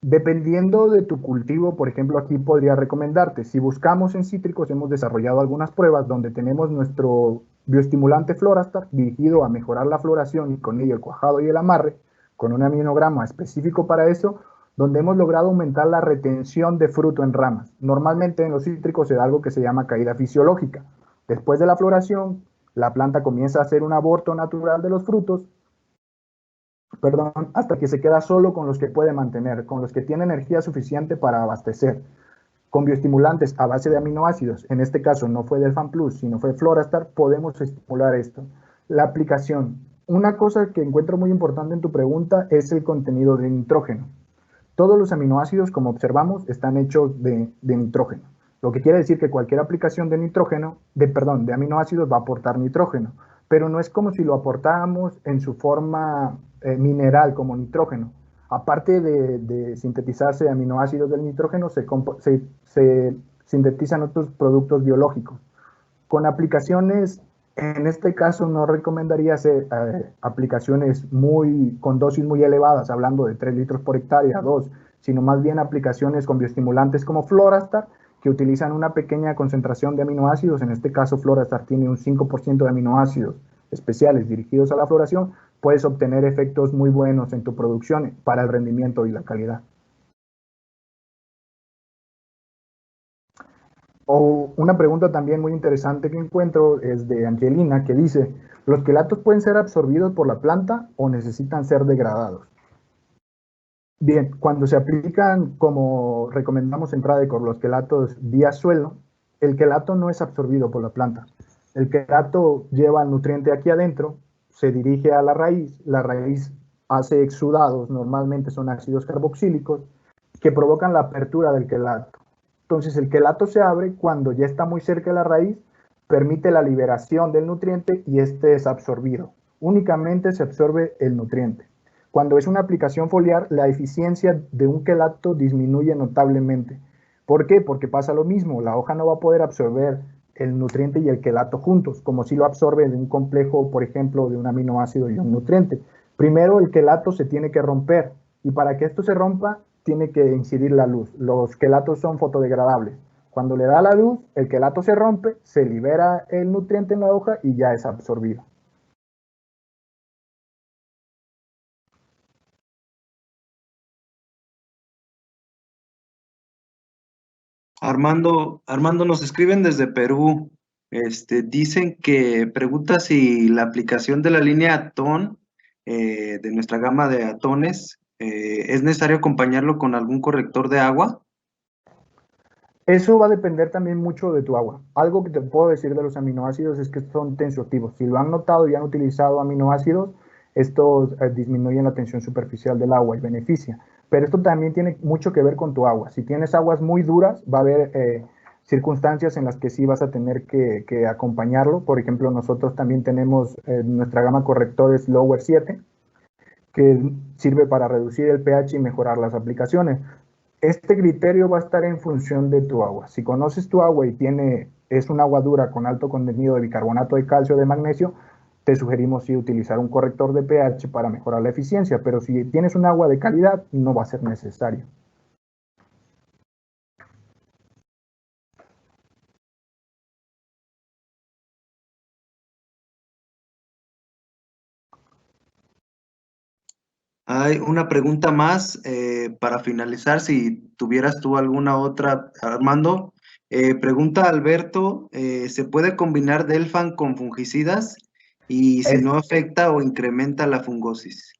B: Dependiendo de tu cultivo, por ejemplo, aquí podría recomendarte, si buscamos en cítricos, hemos desarrollado algunas pruebas donde tenemos nuestro bioestimulante Florastar dirigido a mejorar la floración y con ello el cuajado y el amarre, con un aminograma específico para eso, donde hemos logrado aumentar la retención de fruto en ramas. Normalmente en los cítricos se da algo que se llama caída fisiológica. Después de la floración, la planta comienza a hacer un aborto natural de los frutos, hasta que se queda solo con los que puede mantener, con los que tiene energía suficiente para abastecer. Con bioestimulantes a base de aminoácidos, en este caso no fue Delfan Plus, sino fue Florastar, podemos estimular esto. La aplicación. Una cosa que encuentro muy importante en tu pregunta es el contenido de nitrógeno. Todos los aminoácidos, como observamos, están hechos de nitrógeno. Lo que quiere decir que cualquier aplicación de de aminoácidos va a aportar nitrógeno, pero no es como si lo aportáramos en su forma mineral como nitrógeno. Aparte de sintetizarse aminoácidos del nitrógeno, se sintetizan otros productos biológicos. Con aplicaciones En este caso no recomendaría hacer aplicaciones con dosis muy elevadas, hablando de 3 litros por hectárea, 2, sino más bien aplicaciones con bioestimulantes como Florestar, que utilizan una pequeña concentración de aminoácidos. En este caso, Florestar tiene un 5% de aminoácidos especiales dirigidos a la floración. Puedes obtener efectos muy buenos en tu producción para el rendimiento y la calidad. O una pregunta también muy interesante que encuentro es de Angelina, que dice, ¿los quelatos pueden ser absorbidos por la planta o necesitan ser degradados? Bien, cuando se aplican, como recomendamos en Pradecor, los quelatos vía suelo, el quelato no es absorbido por la planta. El quelato lleva el nutriente aquí adentro, se dirige a la raíz hace exudados, normalmente son ácidos carboxílicos, que provocan la apertura del quelato. Entonces el quelato se abre cuando ya está muy cerca de la raíz, permite la liberación del nutriente y este es absorbido. Únicamente se absorbe el nutriente. Cuando es una aplicación foliar, la eficiencia de un quelato disminuye notablemente. ¿Por qué? Porque pasa lo mismo, la hoja no va a poder absorber el nutriente y el quelato juntos, como si lo absorbe de un complejo, por ejemplo, de un aminoácido y un nutriente. Primero el quelato se tiene que romper y para que esto se rompa tiene que incidir la luz. Los quelatos son fotodegradables. Cuando le da la luz, el quelato se rompe, se libera el nutriente en la hoja y ya es absorbido.
A: Armando nos escriben desde Perú. Dicen que pregunta si la aplicación de la línea Atón, de nuestra gama de atones, ¿es necesario acompañarlo con algún corrector de agua?
B: Eso va a depender también mucho de tu agua. Algo que te puedo decir de los aminoácidos es que son tensioactivos. Si lo han notado y han utilizado aminoácidos, estos disminuyen la tensión superficial del agua y beneficia. Pero esto también tiene mucho que ver con tu agua. Si tienes aguas muy duras, va a haber circunstancias en las que sí vas a tener que acompañarlo. Por ejemplo, nosotros también tenemos nuestra gama correctores Lower 7, que sirve para reducir el pH y mejorar las aplicaciones. Este criterio va a estar en función de tu agua. Si conoces tu agua y es un agua dura con alto contenido de bicarbonato de calcio o de magnesio, te sugerimos sí utilizar un corrector de pH para mejorar la eficiencia, pero si tienes un agua de calidad, no va a ser necesario.
A: Hay una pregunta más para finalizar, si tuvieras tú alguna otra, Armando. Pregunta Alberto, ¿se puede combinar Delfan con fungicidas y si
B: Es,
A: no afecta o incrementa la fungosis?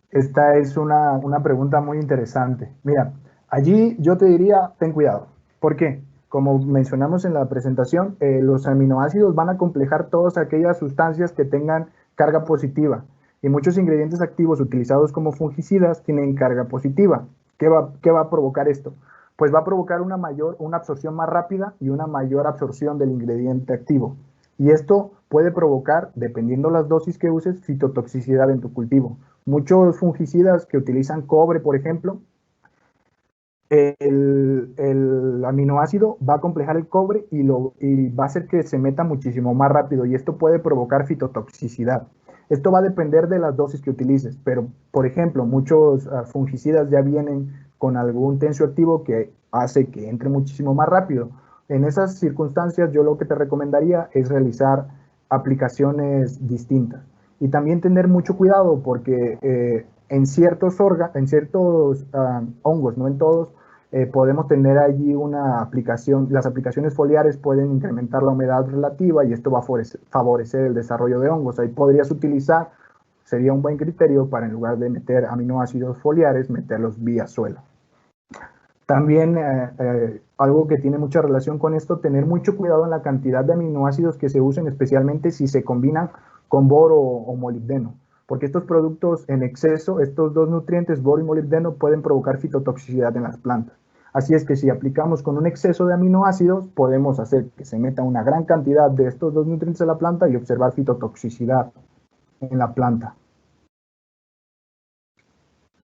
B: Esta es una pregunta muy interesante. Mira, allí yo te diría, ten cuidado. ¿Por qué? Como mencionamos en la presentación, los aminoácidos van a complejar todas aquellas sustancias que tengan carga positiva. Y muchos ingredientes activos utilizados como fungicidas tienen carga positiva. Qué va a provocar esto? Pues va a provocar una absorción más rápida y una mayor absorción del ingrediente activo. Y esto puede provocar, dependiendo las dosis que uses, citotoxicidad en tu cultivo. Muchos fungicidas que utilizan cobre, por ejemplo, el aminoácido va a complejar el cobre y va a hacer que se meta muchísimo más rápido y esto puede provocar fitotoxicidad. Esto va a depender de las dosis que utilices, pero por ejemplo, muchos fungicidas ya vienen con algún tensioactivo que hace que entre muchísimo más rápido. En esas circunstancias, yo lo que te recomendaría es realizar aplicaciones distintas y también tener mucho cuidado porque en ciertos hongos, no en todos, podemos tener allí una aplicación, las aplicaciones foliares pueden incrementar la humedad relativa y esto va a favorecer el desarrollo de hongos. Ahí podrías utilizar, sería un buen criterio para en lugar de meter aminoácidos foliares, meterlos vía suelo. También algo que tiene mucha relación con esto, tener mucho cuidado en la cantidad de aminoácidos que se usen, especialmente si se combinan con boro o molibdeno, porque estos productos en exceso, estos dos nutrientes, boro y molibdeno, pueden provocar fitotoxicidad en las plantas. Así es que si aplicamos con un exceso de aminoácidos, podemos hacer que se meta una gran cantidad de estos dos nutrientes a la planta y observar fitotoxicidad en la planta.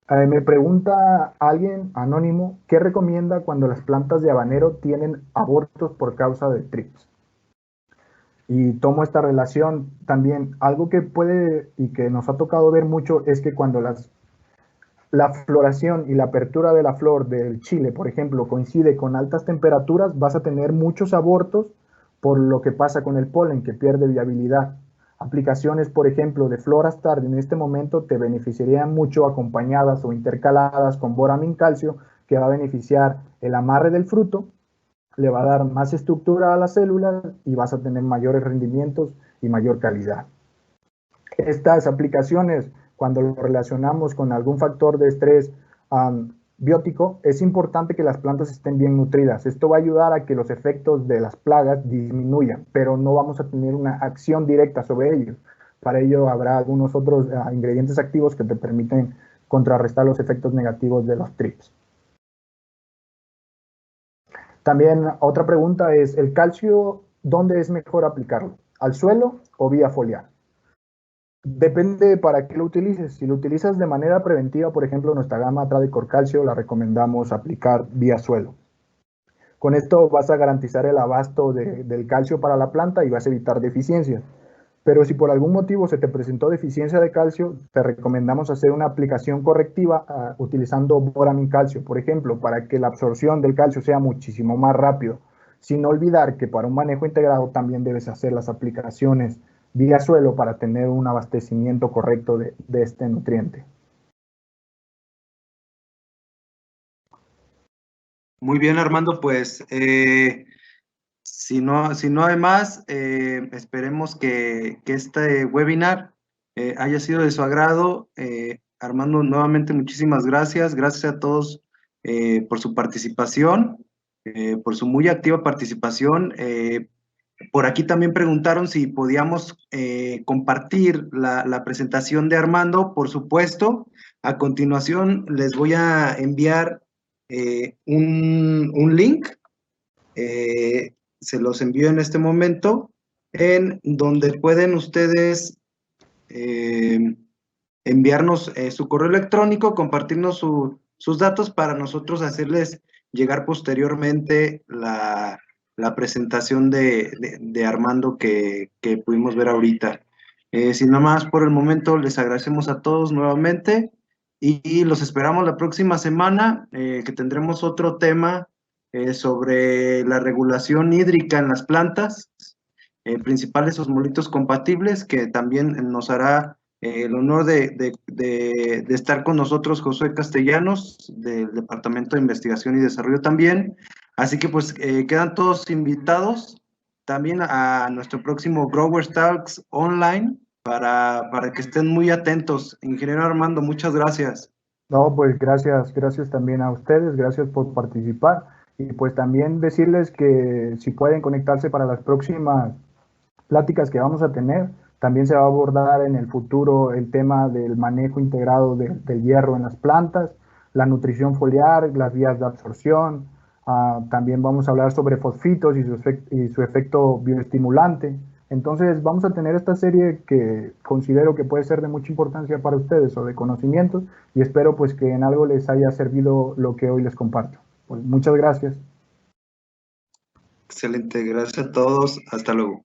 B: Me pregunta alguien anónimo, ¿qué recomienda cuando las plantas de habanero tienen abortos por causa de trips? Y tomo esta relación también. Algo que puede y que nos ha tocado ver mucho es que cuando la floración y la apertura de la flor del chile, por ejemplo, coincide con altas temperaturas, vas a tener muchos abortos por lo que pasa con el polen, que pierde viabilidad. Aplicaciones, por ejemplo, de Florastar en este momento te beneficiarían mucho acompañadas o intercaladas con Boramin Calcio, que va a beneficiar el amarre del fruto, le va a dar más estructura a las células y vas a tener mayores rendimientos y mayor calidad. Estas aplicaciones, cuando lo relacionamos con algún factor de estrés biótico, es importante que las plantas estén bien nutridas. Esto va a ayudar a que los efectos de las plagas disminuyan, pero no vamos a tener una acción directa sobre ellos. Para ello habrá algunos otros ingredientes activos que te permiten contrarrestar los efectos negativos de los trips. También otra pregunta es, ¿el calcio dónde es mejor aplicarlo? ¿Al suelo o vía foliar? Depende para qué lo utilices. Si lo utilizas de manera preventiva, por ejemplo, nuestra gama Tradicor Calcio la recomendamos aplicar vía suelo. Con esto vas a garantizar el abasto del calcio para la planta y vas a evitar deficiencias. Pero si por algún motivo se te presentó deficiencia de calcio, te recomendamos hacer una aplicación correctiva utilizando Boramin Calcio, por ejemplo, para que la absorción del calcio sea muchísimo más rápido. Sin olvidar que para un manejo integrado también debes hacer las aplicaciones vía suelo para tener un abastecimiento correcto de este nutriente.
A: Muy bien, Armando, pues si no hay más, esperemos que este webinar haya sido de su agrado. Armando, nuevamente muchísimas gracias. Gracias a todos por su participación, por su muy activa participación. Por aquí también preguntaron si podíamos compartir la presentación de Armando, por supuesto. A continuación les voy a enviar un link, se los envío en este momento, en donde pueden ustedes enviarnos su correo electrónico, compartirnos sus datos para nosotros hacerles llegar posteriormente la presentación de Armando que pudimos ver ahorita. Sin nada más por el momento, les agradecemos a todos nuevamente y los esperamos la próxima semana, que tendremos otro tema sobre la regulación hídrica en las plantas, principales osmolitos compatibles, que también nos hará el honor de estar con nosotros Josué Castellanos, del Departamento de Investigación y Desarrollo también. Así que pues quedan todos invitados también a nuestro próximo Growers Talks online para que estén muy atentos. Ingeniero Armando, muchas gracias.
B: No, pues gracias también a ustedes, gracias por participar y pues también decirles que si pueden conectarse para las próximas pláticas que vamos a tener, también se va a abordar en el futuro el tema del manejo integrado del hierro en las plantas, la nutrición foliar, las vías de absorción, también vamos a hablar sobre fosfitos y su efecto bioestimulante. Entonces vamos a tener esta serie que considero que puede ser de mucha importancia para ustedes o de conocimientos y espero pues que en algo les haya servido lo que hoy les comparto. Pues muchas gracias.
A: Excelente, gracias a todos, hasta luego.